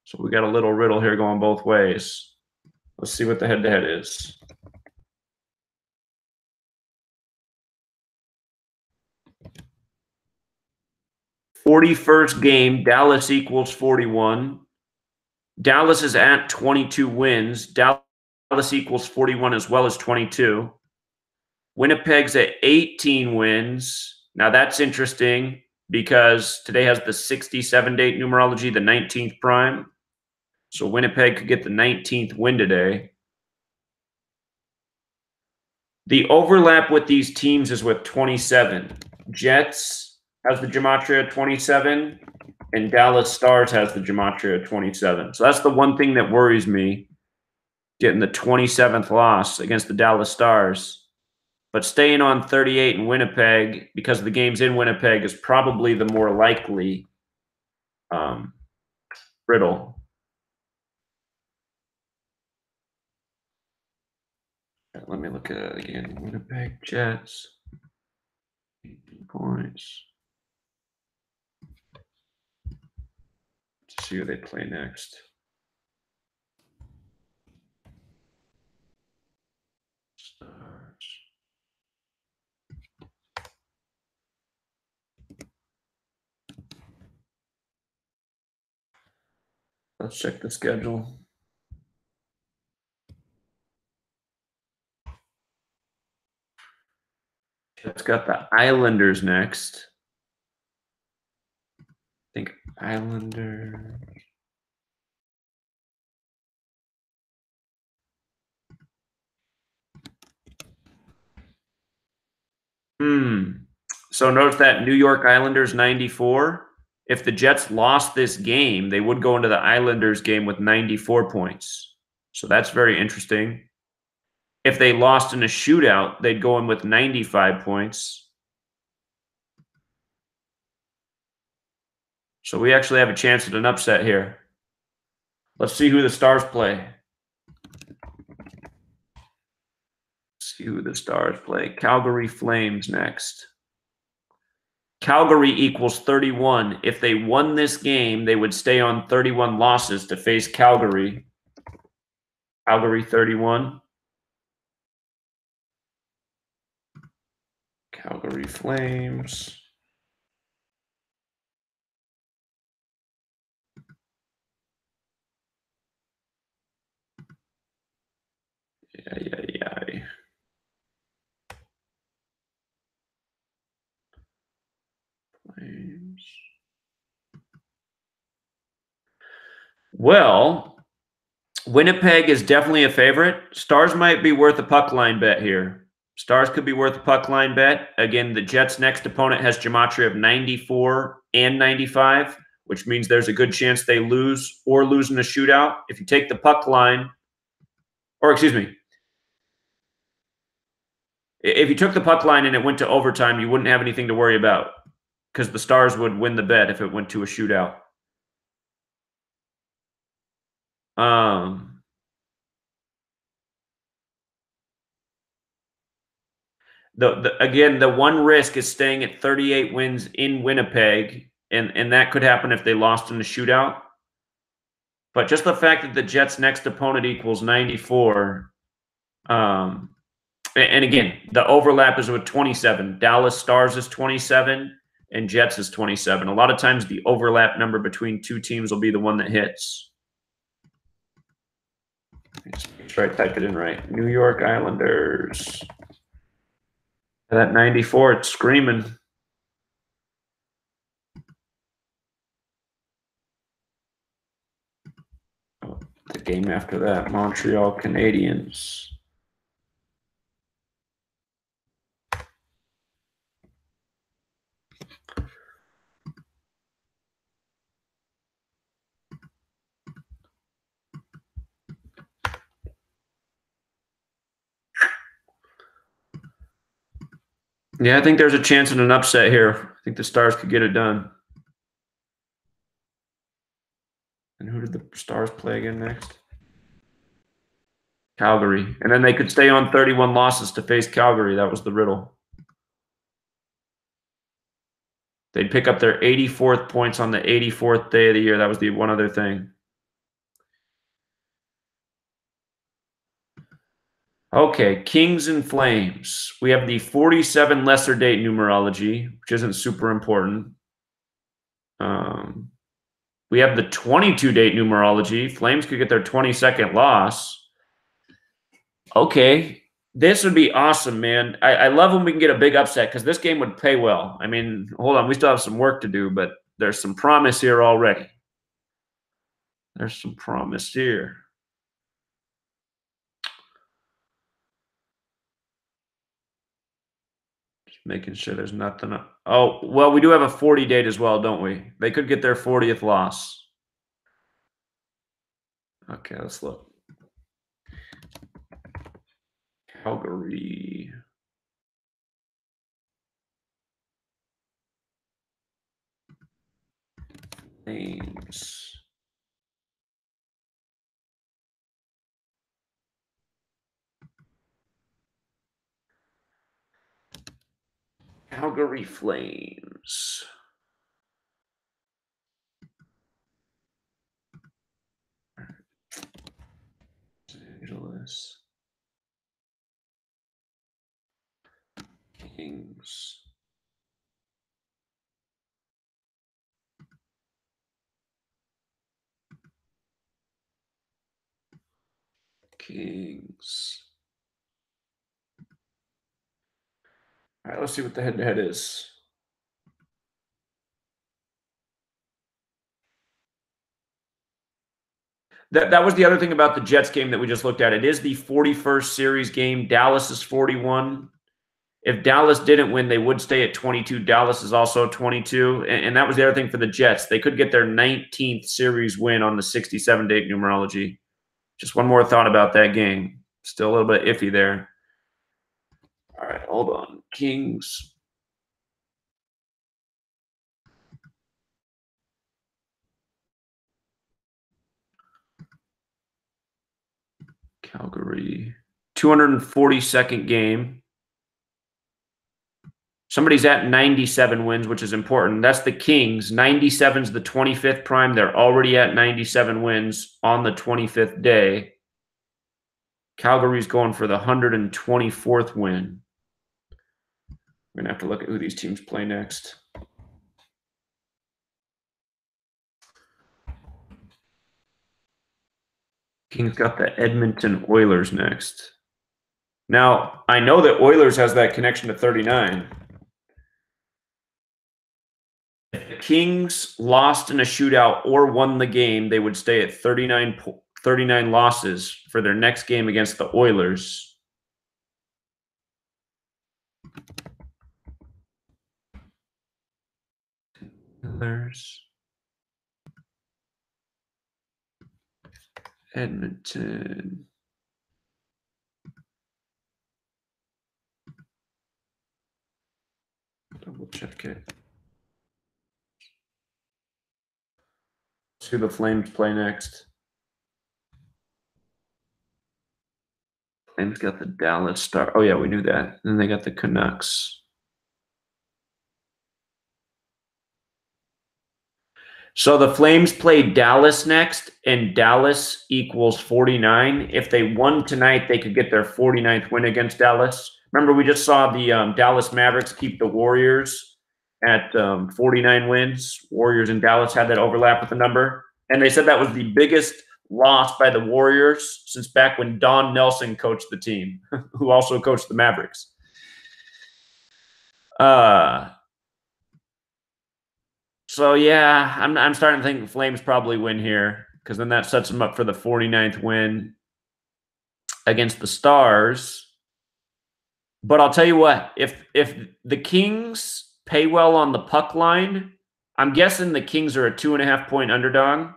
So we got a little riddle here going both ways. Let's see what the head-to-head is. "41st game, Dallas equals 41. Dallas is at 22 wins. Dallas equals 41 as well as 22. Winnipeg's at 18 wins. Now that's interesting because today has the 67 date numerology, the 19th prime. So Winnipeg could get the 19th win today. The overlap with these teams is with 27. Jets has the Gematria 27, and Dallas Stars has the Gematria 27. So that's the one thing that worries me, getting the 27th loss against the Dallas Stars. But staying on 38 in Winnipeg, because the game's in Winnipeg, is probably the more likely riddle. Let me look at it again. Winnipeg Jets. 18 points. Let's see who they play next. Stars. Let's check the schedule. It's got the Islanders next. I think Islanders. So notice that New York Islanders 94. If the Jets lost this game, they would go into the Islanders game with 94 points. So that's very interesting. If they lost in a shootout, they'd go in with 95 points. So we actually have a chance at an upset here. Let's see who the Stars play. See who the Stars play. Calgary Flames next. Calgary equals 31. If they won this game, they would stay on 31 losses to face Calgary. Calgary 31. Calgary Flames. Yeah. Flames. Well, Winnipeg is definitely a favorite. Stars might be worth a puck line bet here. Stars could be worth a puck line bet. Again, the Jets' next opponent has Gematria of 94 and 95, which means there's a good chance they lose or lose in a shootout. If you take the puck line, or excuse me, if you took the puck line and it went to overtime, you wouldn't have anything to worry about because the Stars would win the bet if it went to a shootout. Again, the one risk is staying at 38 wins in Winnipeg, and that could happen if they lost in the shootout. But just the fact that the Jets' next opponent equals 94, and again, the overlap is with 27. Dallas Stars is 27, and Jets is 27. A lot of times the overlap number between two teams will be the one that hits. Just make sure I typed it in right. New York Islanders. That 94, it's screaming. Oh, the game after that, Montreal Canadiens. Yeah, I think there's a chance in an upset here. I think the Stars could get it done. And who did the Stars play again next? Calgary. And then they could stay on 31 losses to face Calgary. That was the riddle. They'd pick up their 84th points on the 84th day of the year. That was the one other thing. Okay, Kings and Flames. We have the 47 lesser date numerology, which isn't super important. We have the 22 date numerology. Flames could get their 22nd loss. Okay, this would be awesome, man. I love when we can get a big upset because this game would pay well. I mean, hold on. We still have some work to do, but there's some promise here already. There's some promise here. Making sure there's nothing. Oh, well, we do have a 40 date as well, don't we? They could get their 40th loss. Okay, let's look. Calgary. Flames. Calgary Flames. Los Angeles. Kings. Kings. All right, let's see what the head-to-head is. That was the other thing about the Jets game that we just looked at. It is the 41st series game. Dallas is 41. If Dallas didn't win, they would stay at 22. Dallas is also 22. And that was the other thing for the Jets. They could get their 19th series win on the 67-date numerology. Just one more thought about that game. Still a little bit iffy there. All right, hold on. Kings. Calgary. 242nd game. Somebody's at 97 wins, which is important. That's the Kings. 97 is the 25th prime. They're already at 97 wins on the 25th day. Calgary's going for the 124th win. We're going to have to look at who these teams play next. Kings got the Edmonton Oilers next. Now, I know that Oilers has that connection to 39. If the Kings lost in a shootout or won the game, they would stay at 39 losses for their next game against the Oilers. Oilers. Edmonton. Double check it. Let's see who the Flames play next. Flames got the Dallas Star. Oh, yeah, we knew that. And then they got the Canucks. So the Flames play Dallas next, and Dallas equals 49. If they won tonight, they could get their 49th win against Dallas. Remember, we just saw the Dallas Mavericks keep the Warriors at 49 wins. Warriors and Dallas had that overlap with the number. And they said that was the biggest loss by the Warriors since back when Don Nelson coached the team, who also coached the Mavericks. So, yeah, I'm starting to think the Flames probably win here because then that sets them up for the 49th win against the Stars. But I'll tell you what, if the Kings pay well on the puck line, I'm guessing the Kings are a 2.5-point underdog.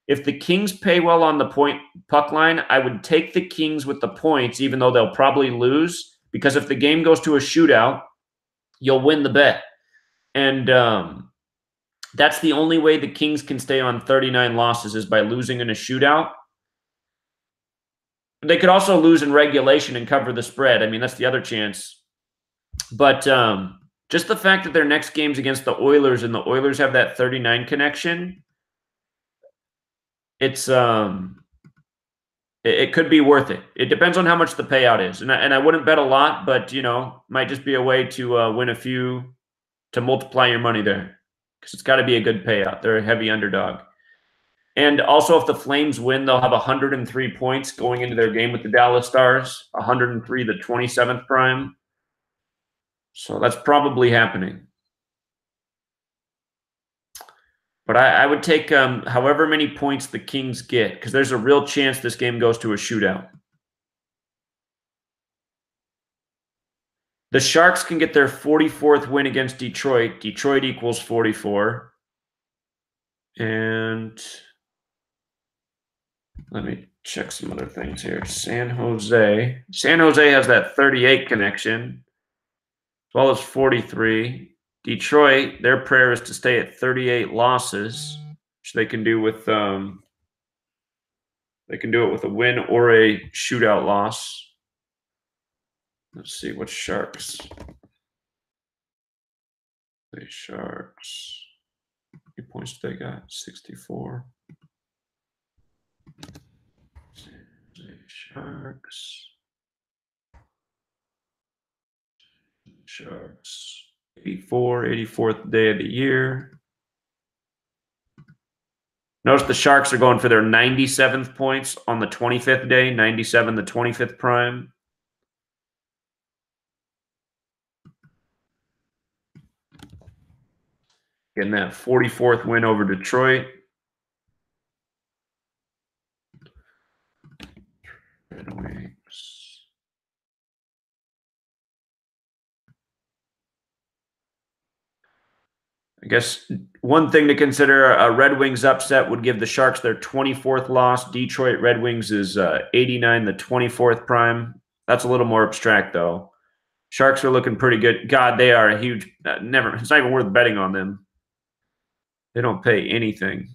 If the Kings pay well on the puck line, I would take the Kings with the points, even though they'll probably lose, because if the game goes to a shootout, you'll win the bet. And that's the only way the Kings can stay on 39 losses is by losing in a shootout. They could also lose in regulation and cover the spread. I mean, that's the other chance. But just the fact that their next game's against the Oilers and the Oilers have that 39 connection, it's it could be worth it. It depends on how much the payout is. And I wouldn't bet a lot, but, you know, might just be a way to win a few, to multiply your money there. Because it's got to be a good payout. They're a heavy underdog. And also, if the Flames win, they'll have 103 points going into their game with the Dallas Stars, 103, the 27th prime. So that's probably happening. But I would take however many points the Kings get, because there's a real chance this game goes to a shootout. The Sharks can get their 44th win against Detroit. Detroit equals 44. And let me check some other things here. San Jose. San Jose has that 38 connection, as well as 43. Detroit, their prayer is to stay at 38 losses, which they can do with a win or a shootout loss. Let's see what Sharks. The Sharks. How many points they got? 64. Sharks. 84th day of the year. Notice the Sharks are going for their 97th points on the 25th day, 97, the 25th prime. Getting that 44th win over Detroit. Red Wings. I guess one thing to consider, a Red Wings upset would give the Sharks their 24th loss. Detroit Red Wings is 89, the 24th prime. That's a little more abstract, though. Sharks are looking pretty good. God, they are a huge it's not even worth betting on them. They don't pay anything.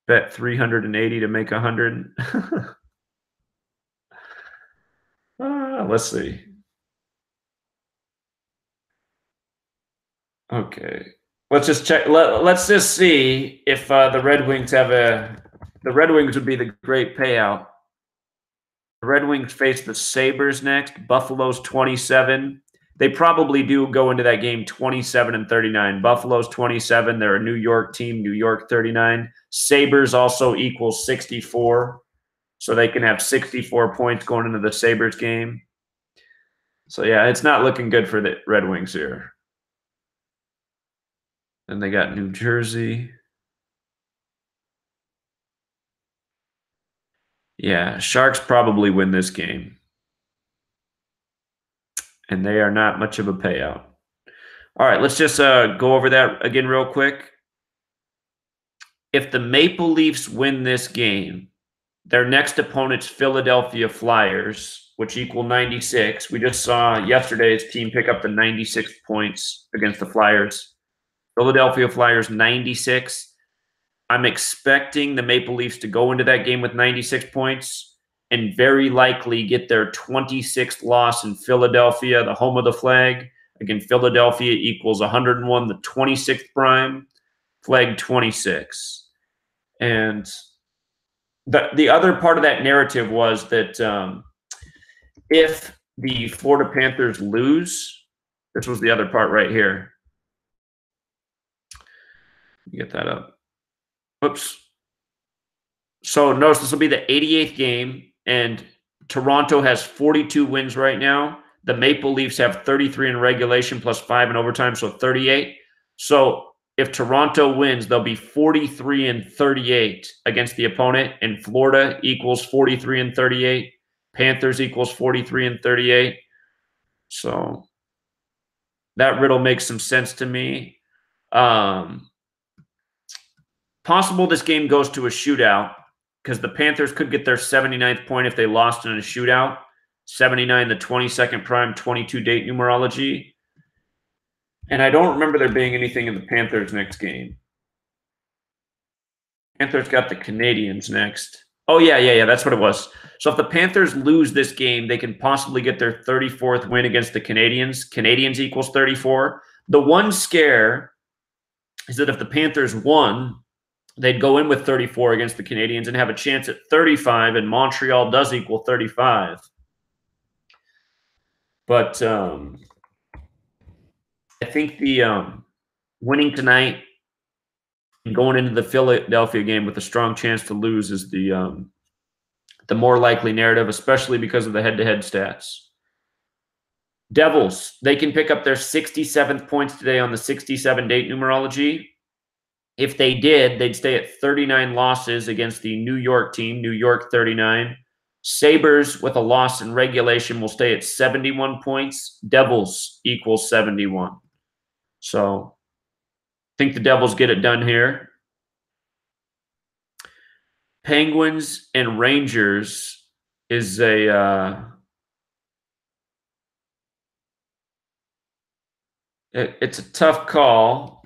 Bet 380 to make 100. Let's see. Okay. Let's just check. Let's just see if the Red Wings have the Red Wings would be the great payout. The Red Wings face the Sabres next. Buffalo's 27. They probably do go into that game 27-39. Buffalo's 27. They're a New York team. New York 39. Sabres also equals 64. So they can have 64 points going into the Sabres game. So, yeah, it's not looking good for the Red Wings here. Then they got New Jersey. Yeah, Sharks probably win this game. And they are not much of a payout. All right, let's just go over that again real quick. if the Maple Leafs win this game, their next opponent's Philadelphia Flyers, which equal 96. We just saw yesterday's team pick up the 96 points against the Flyers. Philadelphia Flyers 96. I'm expecting the Maple Leafs to go into that game with 96 points and very likely get their 26th loss in Philadelphia, the home of the flag. Again, Philadelphia equals 101, the 26th prime, flag 26. And the other part of that narrative was that if the Florida Panthers lose, this was the other part right here. Get that up. Oops. So notice this will be the 88th game, and Toronto has 42 wins right now. The Maple Leafs have 33 in regulation plus 5 in overtime, so 38. So if Toronto wins, they'll be 43 and 38 against the opponent, and Florida equals 43 and 38. Panthers equals 43 and 38. So that riddle makes some sense to me. Possible this game goes to a shootout because the Panthers could get their 79th point if they lost in a shootout. 79, the 22nd prime, 22 date numerology. And I don't remember there being anything in the Panthers next game. Panthers got the Canadiens next. Oh, yeah. That's what it was. So if the Panthers lose this game, they can possibly get their 34th win against the Canadiens. Canadiens equals 34. The one scare is that if the Panthers won, they'd go in with 34 against the Canadiens and have a chance at 35, and Montreal does equal 35. But I think the winning tonight and going into the Philadelphia game with a strong chance to lose is the more likely narrative, especially because of the head-to-head stats. Devils, they can pick up their 67th points today on the 67 date numerology. If they did, they'd stay at 39 losses against the New York team, New York 39. Sabres with a loss in regulation will stay at 71 points. Devils equals 71. So I think the Devils get it done here. Penguins and Rangers is it's a tough call.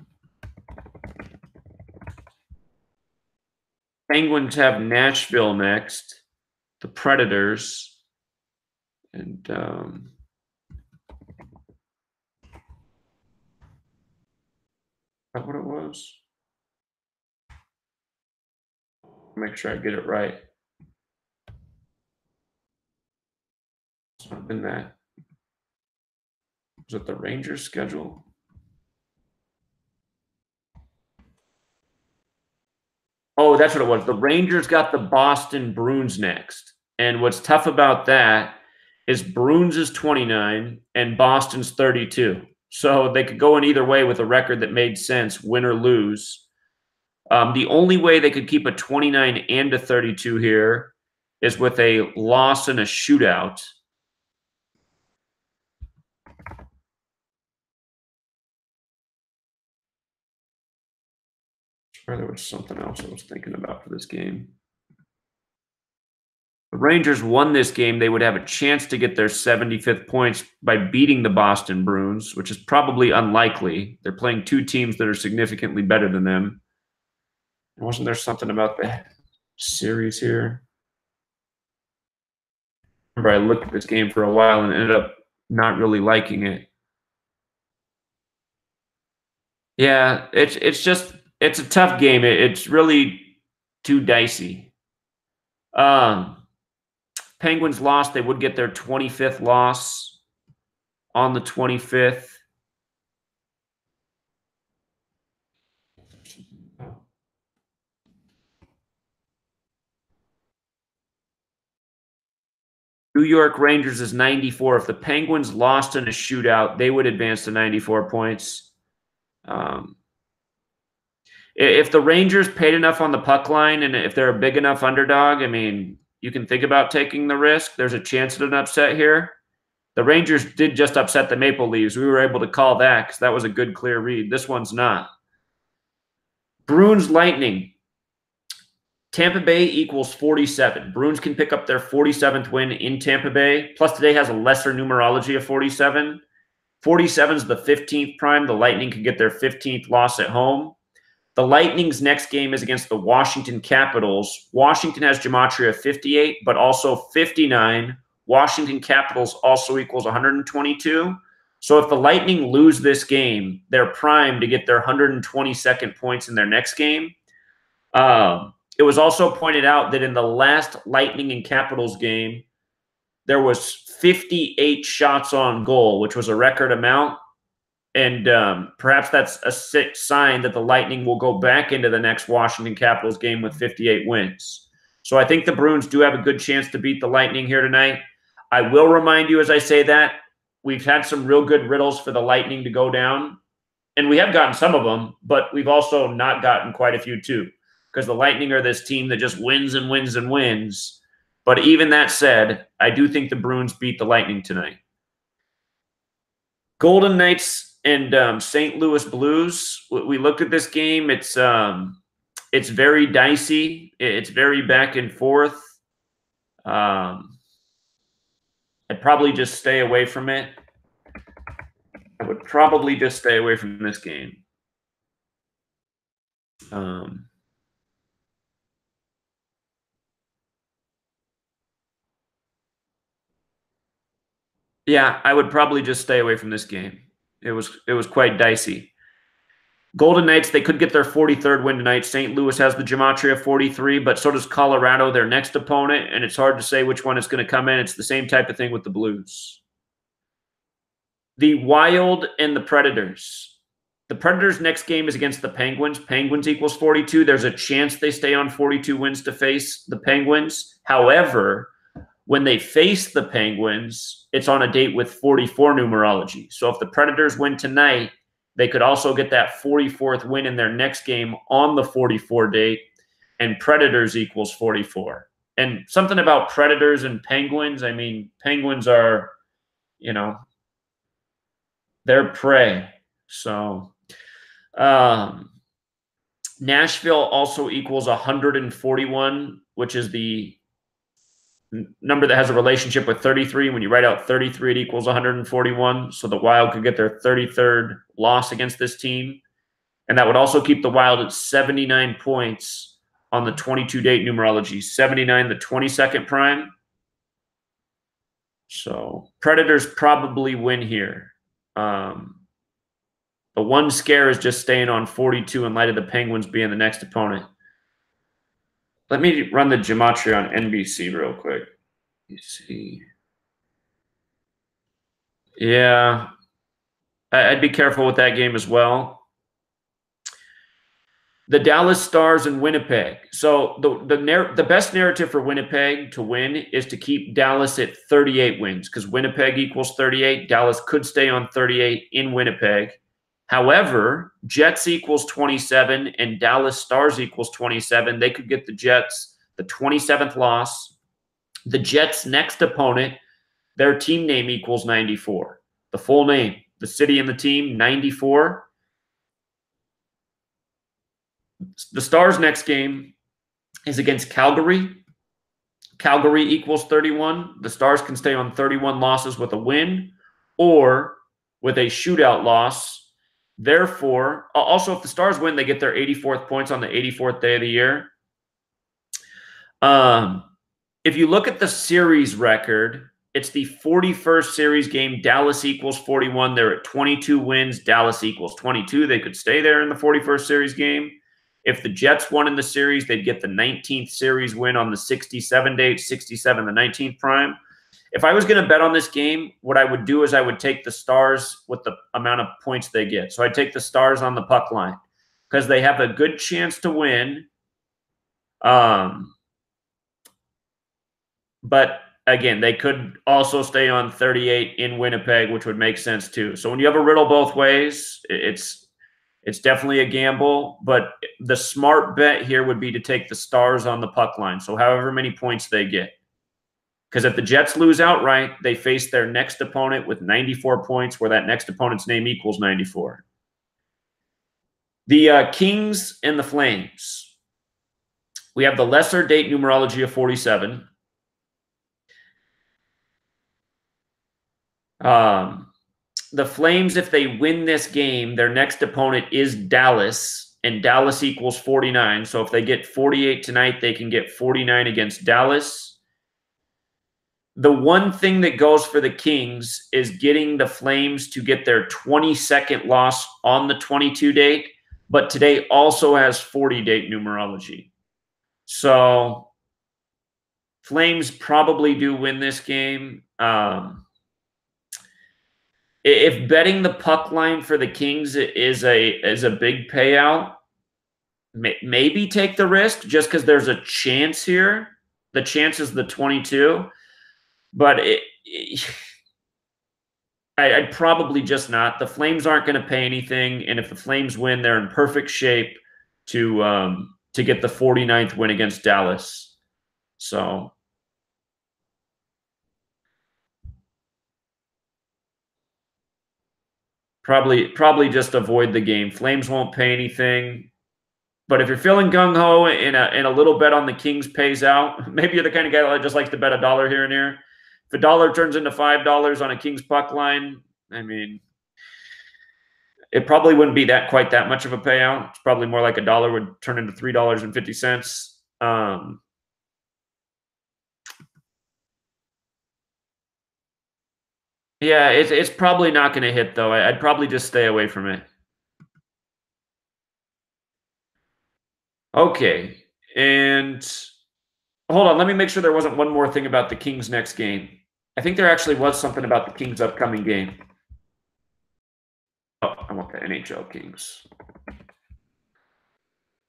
Penguins have Nashville next, the Predators, and that what it was? Make sure I get it right. It's not been that. Was it the Rangers schedule? Oh, that's what it was. The Rangers got the Boston Bruins next. And what's tough about that is Bruins is 29 and Boston's 32. So they could go in either way with a record that made sense, win or lose. The only way they could keep a 29 and a 32 here is with a loss and a shootout. Sure, there was something else I was thinking about for this game. The Rangers won this game, they would have a chance to get their 75th points by beating the Boston Bruins, which is probably unlikely. They're playing two teams that are significantly better than them. Wasn't there something about the series here? Remember, I looked at this game for a while and ended up not really liking it. Yeah, it's a tough game. It's really too dicey. Penguins lost. They would get their 25th loss on the 25th. New York Rangers is 94. If the Penguins lost in a shootout, they would advance to 94 points. If the Rangers paid enough on the puck line and if they're a big enough underdog, I mean, you can think about taking the risk. There's a chance at an upset here. The Rangers did just upset the Maple Leafs. We were able to call that because that was a good, clear read. This one's not. Bruins Lightning. Tampa Bay equals 47. Bruins can pick up their 47th win in Tampa Bay. Plus, today has a lesser numerology of 47. 47 is the 15th prime. The Lightning could get their 15th loss at home. The Lightning's next game is against the Washington Capitals. Washington has Gematria 58, but also 59. Washington Capitals also equals 122. So if the Lightning lose this game, they're primed to get their 122nd points in their next game. It was also pointed out that in the last Lightning and Capitals game, there was 58 shots on goal, which was a record amount. And perhaps that's a sign that the Lightning will go back into the next Washington Capitals game with 58 wins. So I think the Bruins do have a good chance to beat the Lightning here tonight. I will remind you as I say that, we've had some real good riddles for the Lightning to go down. And we have gotten some of them, but we've also not gotten quite a few too. Because the Lightning are this team that just wins and wins and wins. But even that said, I do think the Bruins beat the Lightning tonight. Golden Knights and St. Louis Blues. We looked at this game. It's very dicey. It's very back and forth. I'd probably just stay away from it. I would probably just stay away from this game. Yeah, I would probably just stay away from this game. It was quite dicey. Golden Knights, they could get their 43rd win tonight. St. Louis has the Gematria 43, but so does Colorado, their next opponent, and it's hard to say which one is going to come in. It's the same type of thing with the Blues. The Wild and the Predators. The Predators' next game is against the Penguins. Penguins equals 42. There's a chance they stay on 42 wins to face the Penguins. However, when they face the Penguins, it's on a date with 44 numerology. So if the Predators win tonight, they could also get that 44th win in their next game on the 44 date, and Predators equals 44. And something about Predators and Penguins, I mean, Penguins are, you know, they're prey. So Nashville also equals 141, which is the number that has a relationship with 33. When you write out 33, it equals 141. So the Wild could get their 33rd loss against this team. And that would also keep the Wild at 79 points on the 22-date numerology. 79, the 22nd prime. So Predators probably win here. The one scare is just staying on 42 in light of the Penguins being the next opponent. Let me run the Gematria on NBC real quick. You see. Yeah. I'd be careful with that game as well. The Dallas Stars and Winnipeg. So the best narrative for Winnipeg to win is to keep Dallas at 38 wins, because Winnipeg equals 38. Dallas could stay on 38 in Winnipeg. However, Jets equals 27 and Dallas Stars equals 27. They could get the Jets the 27th loss. The Jets' next opponent, their team name equals 94. The full name, the city and the team, 94. The Stars' next game is against Calgary. Calgary equals 31. The Stars can stay on 31 losses with a win or with a shootout loss. Therefore, also if the Stars win, they get their 84th points on the 84th day of the year. If you look at the series record, it's the 41st series game. Dallas equals 41. They're at 22 wins. Dallas equals 22. They could stay there in the 41st series game. If the Jets won in the series, they'd get the 19th series win on the 67 date, 67, the 19th prime. If I was going to bet on this game, what I would do is I would take the Stars with the amount of points they get. So I'd take the Stars on the puck line because they have a good chance to win. But again, they could also stay on 38 in Winnipeg, which would make sense too. So when you have a riddle both ways, it's definitely a gamble. But the smart bet here would be to take the Stars on the puck line. So however many points they get. Because if the Jets lose outright, they face their next opponent with 94 points, where that next opponent's name equals 94. The Kings and the Flames. We have the lesser date numerology of 47. The Flames, if they win this game, their next opponent is Dallas, and Dallas equals 49. So if they get 48 tonight, they can get 49 against Dallas. The one thing that goes for the Kings is getting the Flames to get their 22nd loss on the 22 date, but today also has 40 date numerology. So Flames probably do win this game. If betting the puck line for the Kings is a big payout, maybe take the risk just because there's a chance here. The chance is the 22, but I'd probably just not. The Flames aren't going to pay anything, and if the Flames win, they're in perfect shape to get the 49th win against Dallas. So probably just avoid the game. Flames won't pay anything. But if you're feeling gung-ho and a little bet on the Kings pays out, maybe you're the kind of guy that just likes to bet $1 here and there. If $1 turns into $5 on a Kings puck line, I mean, it probably wouldn't be quite that much of a payout. It's probably more like $1 would turn into $3.50. Yeah, it's probably not going to hit, though. I'd probably just stay away from it. Okay, and hold on. Let me make sure there wasn't one more thing about the Kings' next game. I think there actually was something about the Kings' upcoming game. Oh, I want the NHL Kings.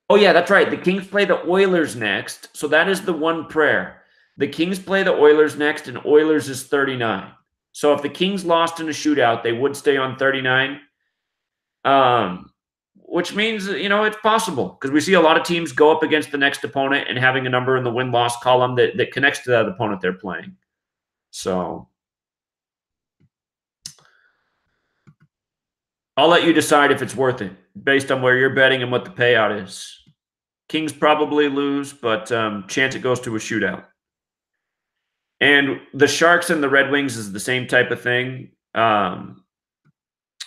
Oh, yeah, that's right. The Kings play the Oilers next, so that is the one prayer. The Kings play the Oilers next, and Oilers is 39. So if the Kings lost in a shootout, they would stay on 39. Which means, it's possible because we see a lot of teams go up against the next opponent and having a number in the win-loss column that connects to that opponent they're playing. So I'll let you decide if it's worth it based on where you're betting and what the payout is. Kings probably lose, but chance it goes to a shootout. And the Sharks and the Red Wings is the same type of thing.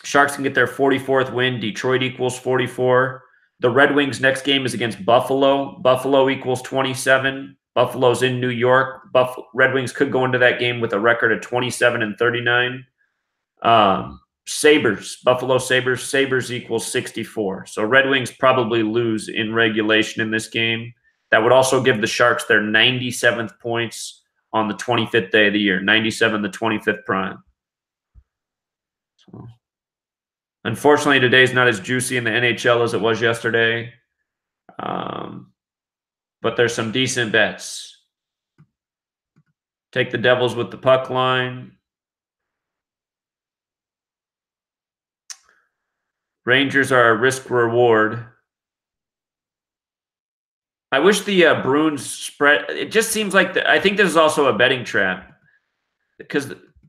Sharks can get their 44th win. Detroit equals 44. The Red Wings' next game is against Buffalo. Buffalo equals 27. Buffalo's in New York. Red Wings could go into that game with a record of 27-39. Buffalo Sabres equals 64. So Red Wings probably lose in regulation in this game. That would also give the Sharks their 97th points on the 25th day of the year. 97, the 25th prime. So, unfortunately, today's not as juicy in the NHL as it was yesterday. But there's some decent bets. Take the Devils with the puck line. Rangers are a risk reward. I wish the Bruins spread. It just seems like I think this is also a betting trap.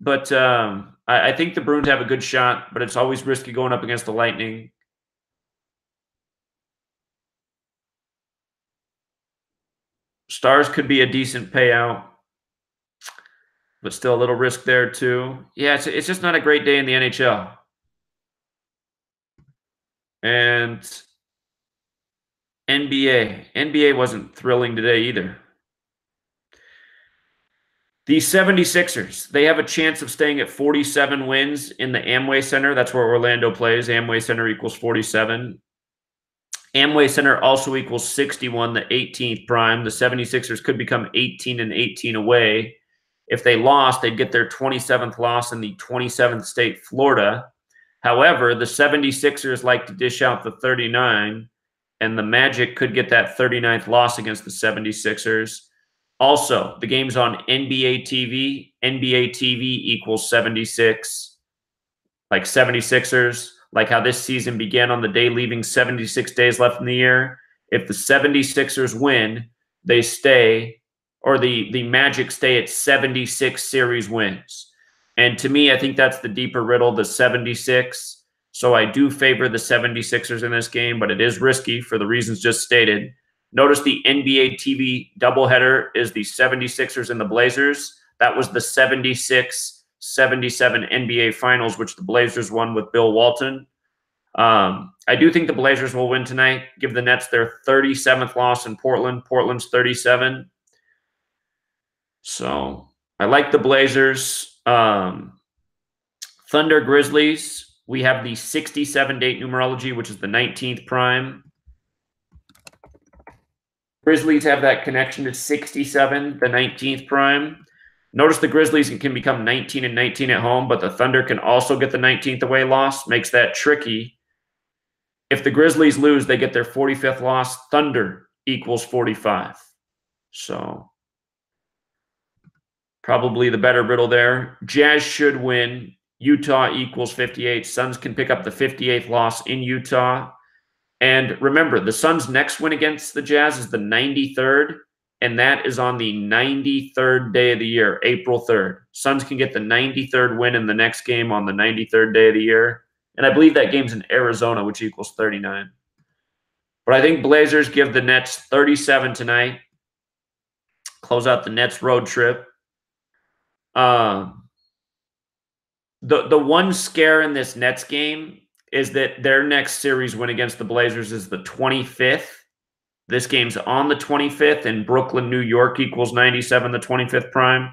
But I think the Bruins have a good shot, but it's always risky going up against the Lightning. Stars could be a decent payout, but still a little risk there too. Yeah, it's just not a great day in the NHL. And NBA wasn't thrilling today either. The 76ers, they have a chance of staying at 47 wins in the Amway Center. That's where Orlando plays. Amway Center equals 47. Amway Center also equals 61, the 18th prime. The 76ers could become 18-18 away. If they lost, they'd get their 27th loss in the 27th state, Florida. However, the 76ers like to dish out the 39, and the Magic could get that 39th loss against the 76ers. Also, the game's on NBA TV. NBA TV equals 76, like 76ers, like how this season began on the day leaving 76 days left in the year. If the 76ers win, they stay, or the Magic stay at 76 series wins. And to me, I think that's the deeper riddle, the 76. So I do favor the 76ers in this game, but it is risky for the reasons just stated. Notice the NBA TV doubleheader is the 76ers and the Blazers. That was the 76-77 NBA Finals, which the Blazers won with Bill Walton. I do think the Blazers will win tonight. Give the Nets their 37th loss in Portland. Portland's 37. So I like the Blazers. Thunder Grizzlies. We have the 67 date numerology, which is the 19th prime. Grizzlies have that connection to 67, the 19th prime. Notice the Grizzlies can become 19 and 19 at home, but the Thunder can also get the 19th away loss. Makes that tricky. If the Grizzlies lose, they get their 45th loss. Thunder equals 45. So probably the better riddle there. Jazz should win. Utah equals 58. Suns can pick up the 58th loss in Utah. And remember, the Suns' next win against the Jazz is the 93rd, and that is on the 93rd day of the year, April 3rd. Suns can get the 93rd win in the next game on the 93rd day of the year. And I believe that game's in Arizona, which equals 39. But I think Blazers give the Nets 37 tonight. Close out the Nets road trip. The one scare in this Nets game is that their next series win against the Blazers is the 25th. This game's on the 25th, and Brooklyn, New York equals 97, the 25th prime.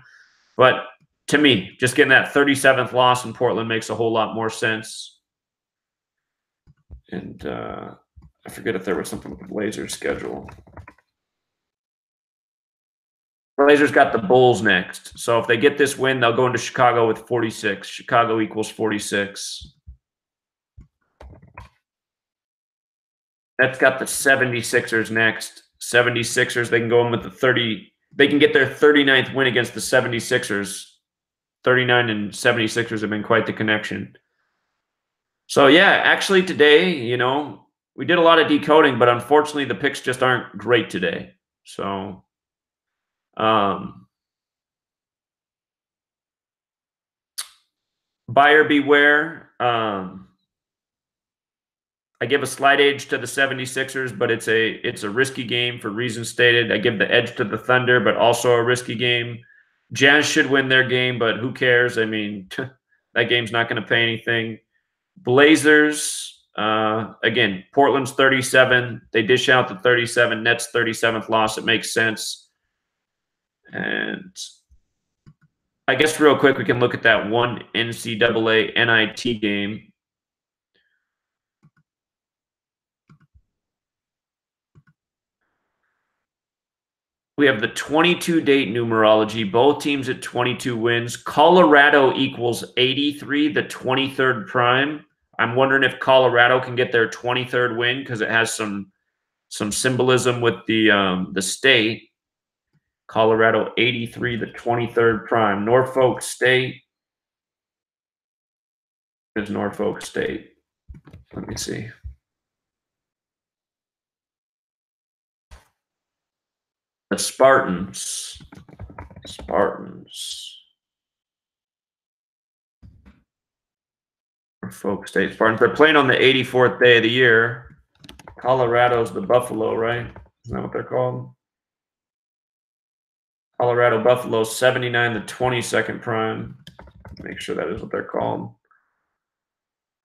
But to me, just getting that 37th loss in Portland makes a whole lot more sense. And I forget if there was something with the Blazers schedule. Blazers got the Bulls next. So if they get this win, they'll go into Chicago with 46. Chicago equals 46. That's got the 76ers next. 76ers, they can go in with the 30. They can get their 39th win against the 76ers. 39 and 76ers have been quite the connection. So, yeah, actually today, you know, we did a lot of decoding, but unfortunately the picks just aren't great today. So, buyer beware. I give a slight edge to the 76ers, but it's a risky game for reasons stated. I give the edge to the Thunder, but also a risky game. Jazz should win their game, but who cares? I mean, that game's not going to pay anything. Blazers, again, Portland's 37. They dish out the 37. Nets 37th loss. It makes sense. And I guess real quick, we can look at that one NCAA NIT game. We have the 22 date numerology, both teams at 22 wins. Colorado equals 83, the 23rd prime. I'm wondering if Colorado can get their 23rd win because it has some symbolism with the state. Colorado 83, the 23rd prime. Norfolk State is Norfolk State. Let me see. The Spartans. Norfolk State Spartans. They're playing on the 84th day of the year. Colorado's the Buffalo, right? Isn't that what they're called? Colorado Buffalo 79, the 22nd prime. Make sure that is what they're called.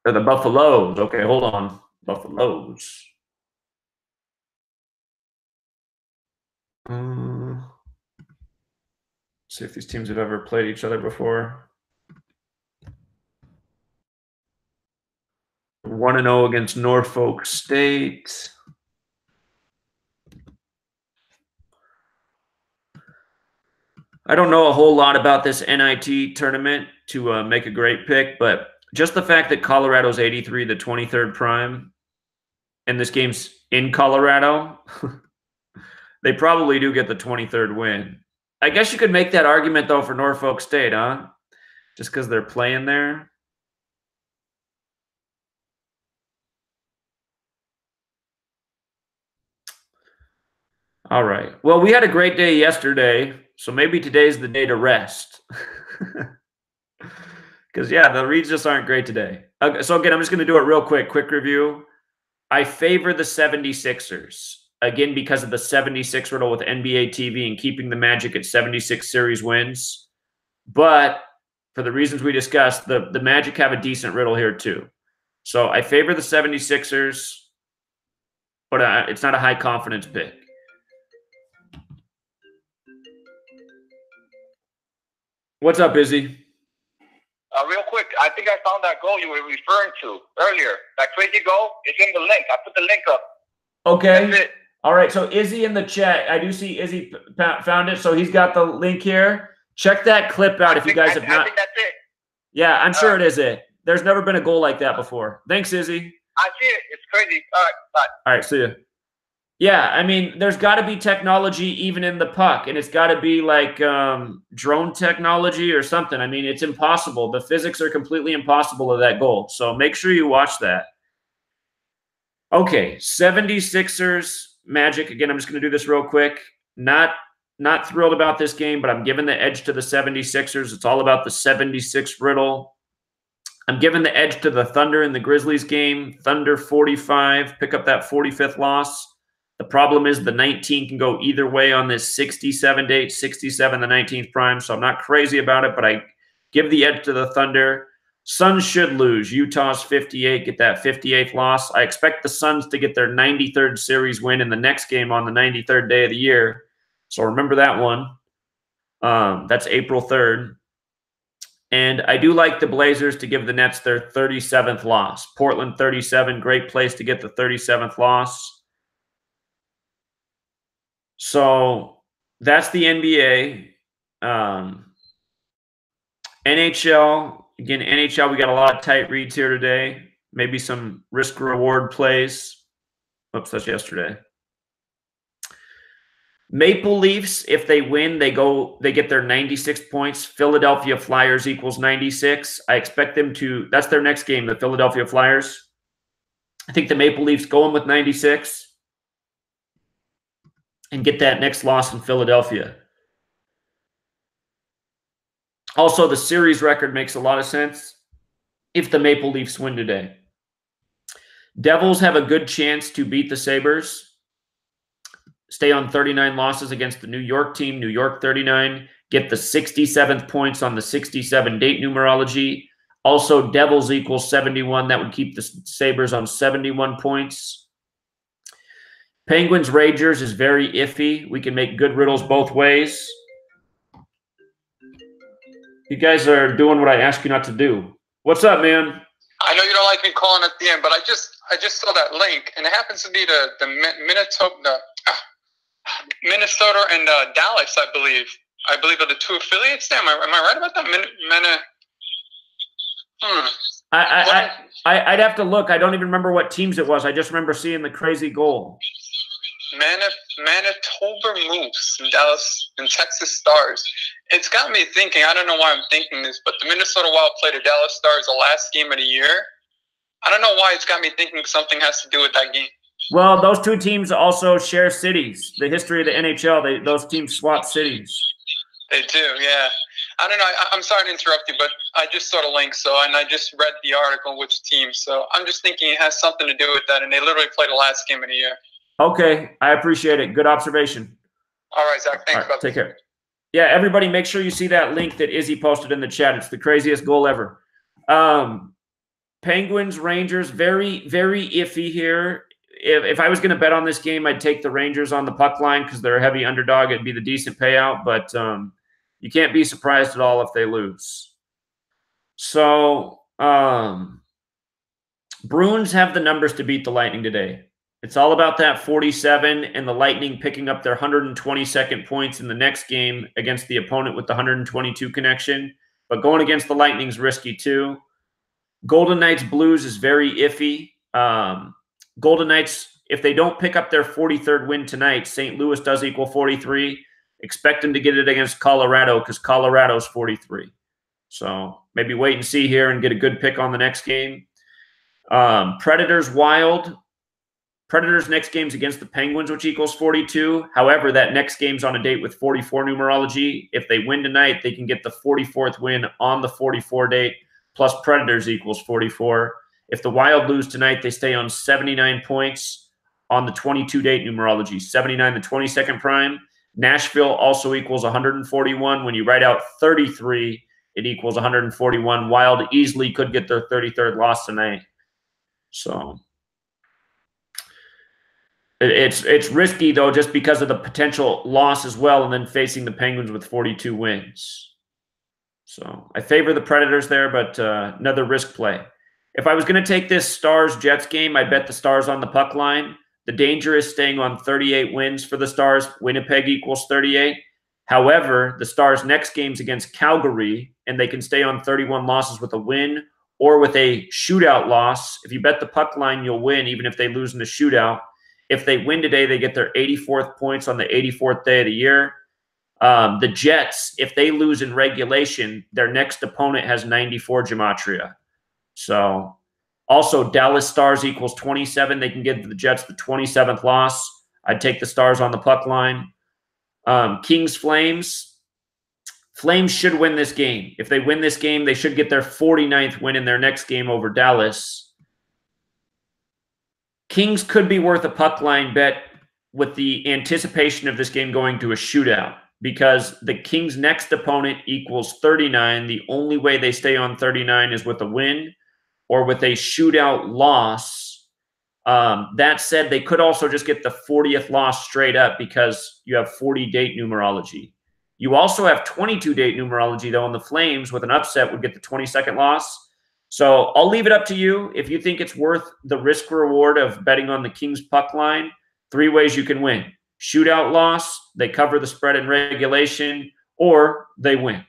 They're the Buffaloes. Okay, hold on. Buffaloes. See if these teams have ever played each other before. 1-0 against Norfolk State. I don't know a whole lot about this NIT tournament to make a great pick, but just the fact that Colorado's 83, the 23rd prime, and this game's in Colorado, they probably do get the 23rd win. I guess you could make that argument, though, for Norfolk State, huh? Just because they're playing there. All right. Well, we had a great day yesterday, so maybe today's the day to rest. Because, yeah, the reads just aren't great today. Okay, so, again, I'm just going to do it real quick. Quick review. I favor the 76ers. again, because of the 76 riddle with NBA TV and keeping the Magic at 76 series wins. But for the reasons we discussed, the Magic have a decent riddle here too. So I favor the 76ers, but it's not a high confidence pick. What's up, Izzy? Real quick, I think I found that goal you were referring to earlier. That crazy goal, it's in the link. I put the link up. Okay. That's it. All right. So Izzy in the chat, I do see Izzy found it. So he's got the link here. Check that clip out if you guys have not. I think that's it. Yeah, I'm sure it is it. There's never been a goal like that before. Thanks, Izzy. I see it. It's crazy. All right, bye. All right, see you. Yeah, I mean, there's got to be technology even in the puck, and it's got to be like drone technology or something. I mean, it's impossible. The physics are completely impossible of that goal. So make sure you watch that. Okay, 76ers Magic. Again, I'm just going to do this real quick. Not thrilled about this game, but I'm giving the edge to the 76ers. It's all about the 76 riddle. I'm giving the edge to the Thunder in the Grizzlies game. Thunder 45, pick up that 45th loss. The problem is the 19 can go either way on this 67 date, 67 the 19th prime, so I'm not crazy about it, but I give the edge to the Thunder. Suns should lose. Utah's 58, get that 58th loss. I expect the Suns to get their 93rd series win in the next game on the 93rd day of the year. So remember that one. That's April 3rd. And I do like the Blazers to give the Nets their 37th loss. Portland 37, great place to get the 37th loss. So that's the NBA. NHL, again, NHL, we got a lot of tight reads here today. Maybe some risk-reward plays. Oops, that's yesterday. Maple Leafs, if they win, they get their 96 points. Philadelphia Flyers equals 96. I expect them to, that's their next game, the Philadelphia Flyers. I think the Maple Leafs go in with 96 and get that next loss in Philadelphia. Also, the series record makes a lot of sense if the Maple Leafs win today. Devils have a good chance to beat the Sabres. Stay on 39 losses against the New York team, New York 39. Get the 67th points on the 67 date numerology. Also, Devils equals 71. That would keep the Sabres on 71 points. Penguins Rangers is very iffy. We can make good riddles both ways. You guys are doing what I ask you not to do. What's up, man? I know you don't like me calling at the end, but I just saw that link, and it happens to be the Minnesota and Dallas, I believe. I believe are the two affiliates there. Am I right about that? I'd have to look. I don't even remember what teams it was. I just remember seeing the crazy goal. Manitoba Moose and Dallas and Texas Stars. It's got me thinking. I don't know why I'm thinking this, but the Minnesota Wild played the Dallas Stars the last game of the year. I don't know why it's got me thinking something has to do with that game. Well, those two teams also share cities. The history of the NHL, those teams swap cities. They do, yeah. I don't know. I'm sorry to interrupt you, but I just saw the link, and I just read the article which team. So I'm just thinking it has something to do with that, and they literally played the last game of the year. Okay, I appreciate it. Good observation. All right, Zach. Thanks. All right, take care. Yeah, everybody, make sure you see that link that Izzy posted in the chat. It's the craziest goal ever. Penguins, Rangers, very, very iffy here. If I was going to bet on this game, I'd take the Rangers on the puck line because they're a heavy underdog. It'd be the decent payout, but you can't be surprised at all if they lose. So Bruins have the numbers to beat the Lightning today. It's all about that 47 and the Lightning picking up their 122nd points in the next game against the opponent with the 122 connection. But going against the Lightning's risky too. Golden Knights Blues is very iffy. Golden Knights, if they don't pick up their 43rd win tonight, St. Louis does equal 43. Expect them to get it against Colorado because Colorado's 43. So maybe wait and see here and get a good pick on the next game. Predators Wild. Predators' next game's against the Penguins, which equals 42. However, that next game's on a date with 44 numerology. If they win tonight, they can get the 44th win on the 44 date, plus Predators equals 44. If the Wild lose tonight, they stay on 79 points. on the 22-date numerology, 79 the 22nd prime. Nashville also equals 141. When you write out 33, it equals 141. Wild easily could get their 33rd loss tonight. So it's risky, though, just because of the potential loss as well, and then facing the Penguins with 42 wins. So I favor the Predators there, but another risk play. If I was going to take this Stars-Jets game, I'd bet the Stars on the puck line. The danger is staying on 38 wins for the Stars. Winnipeg equals 38. However, the Stars' next game's against Calgary, and they can stay on 31 losses with a win or with a shootout loss. If you bet the puck line, you'll win, even if they lose in the shootout. If they win today, they get their 84th points on the 84th day of the year. The Jets, if they lose in regulation, their next opponent has 94 Gematria. So also Dallas Stars equals 27. They can give the Jets the 27th loss. I'd take the Stars on the puck line. Kings Flames. Flames should win this game. If they win this game, they should get their 49th win in their next game over Dallas. Kings could be worth a puck line bet with the anticipation of this game going to a shootout, because the Kings' next opponent equals 39. The only way they stay on 39 is with a win or with a shootout loss. That said, they could also just get the 40th loss straight up because you have 40-date numerology. You also have 22-date numerology, though, and the Flames with an upset would get the 22nd loss. So I'll leave it up to you. If you think it's worth the risk reward of betting on the Kings puck line, 3 ways you can win. Shootout loss, they cover the spread in regulation, or they win.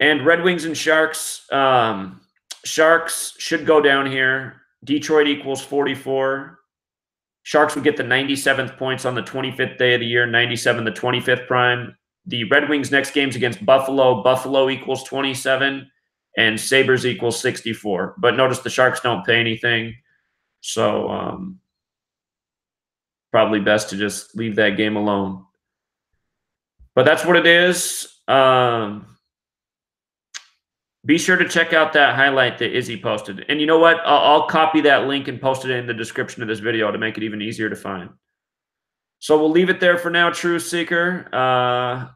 And Red Wings and Sharks. Sharks should go down here. Detroit equals 44. Sharks would get the 97th points on the 25th day of the year, 97 the 25th prime. The Red Wings' next game's against Buffalo. Buffalo equals 27, and Sabres equals 64. But notice the Sharks don't pay anything, so probably best to just leave that game alone. But that's what it is. Be sure to check out that highlight that Izzy posted. And you know what? I'll copy that link and post it in the description of this video to make it even easier to find. So we'll leave it there for now, Truth Seeker.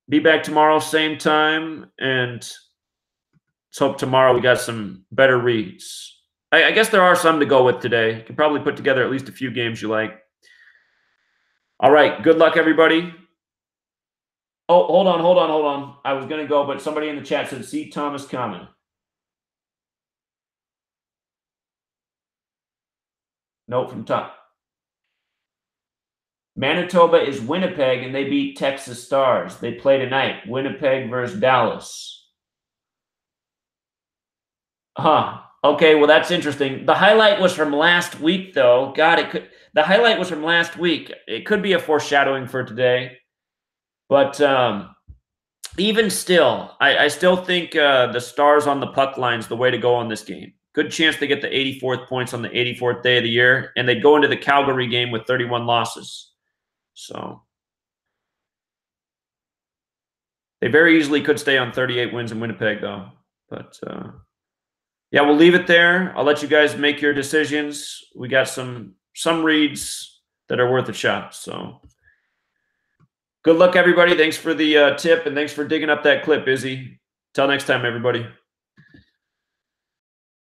Be back tomorrow, same time. And let's hope tomorrow we got some better reads. I guess there are some to go with today. You can probably put together at least a few games you like. All right. Good luck, everybody. Oh, hold on. I was going to go, but somebody in the chat said, see Thomas coming. Note from top. Manitoba is Winnipeg, and they beat Texas Stars. They play tonight. Winnipeg versus Dallas. Okay, well, that's interesting. The highlight was from last week, though. God, the highlight was from last week. It could be a foreshadowing for today. But even still, I still think the Stars on the puck line is the way to go on this game. Good chance they get the 84th points on the 84th day of the year, and they go into the Calgary game with 31 losses. So they very easily could stay on 38 wins in Winnipeg, though. But yeah, we'll leave it there. I'll let you guys make your decisions. We got some reads that are worth a shot. So good luck, everybody. Thanks for the tip, and thanks for digging up that clip, Izzy. Till next time, everybody.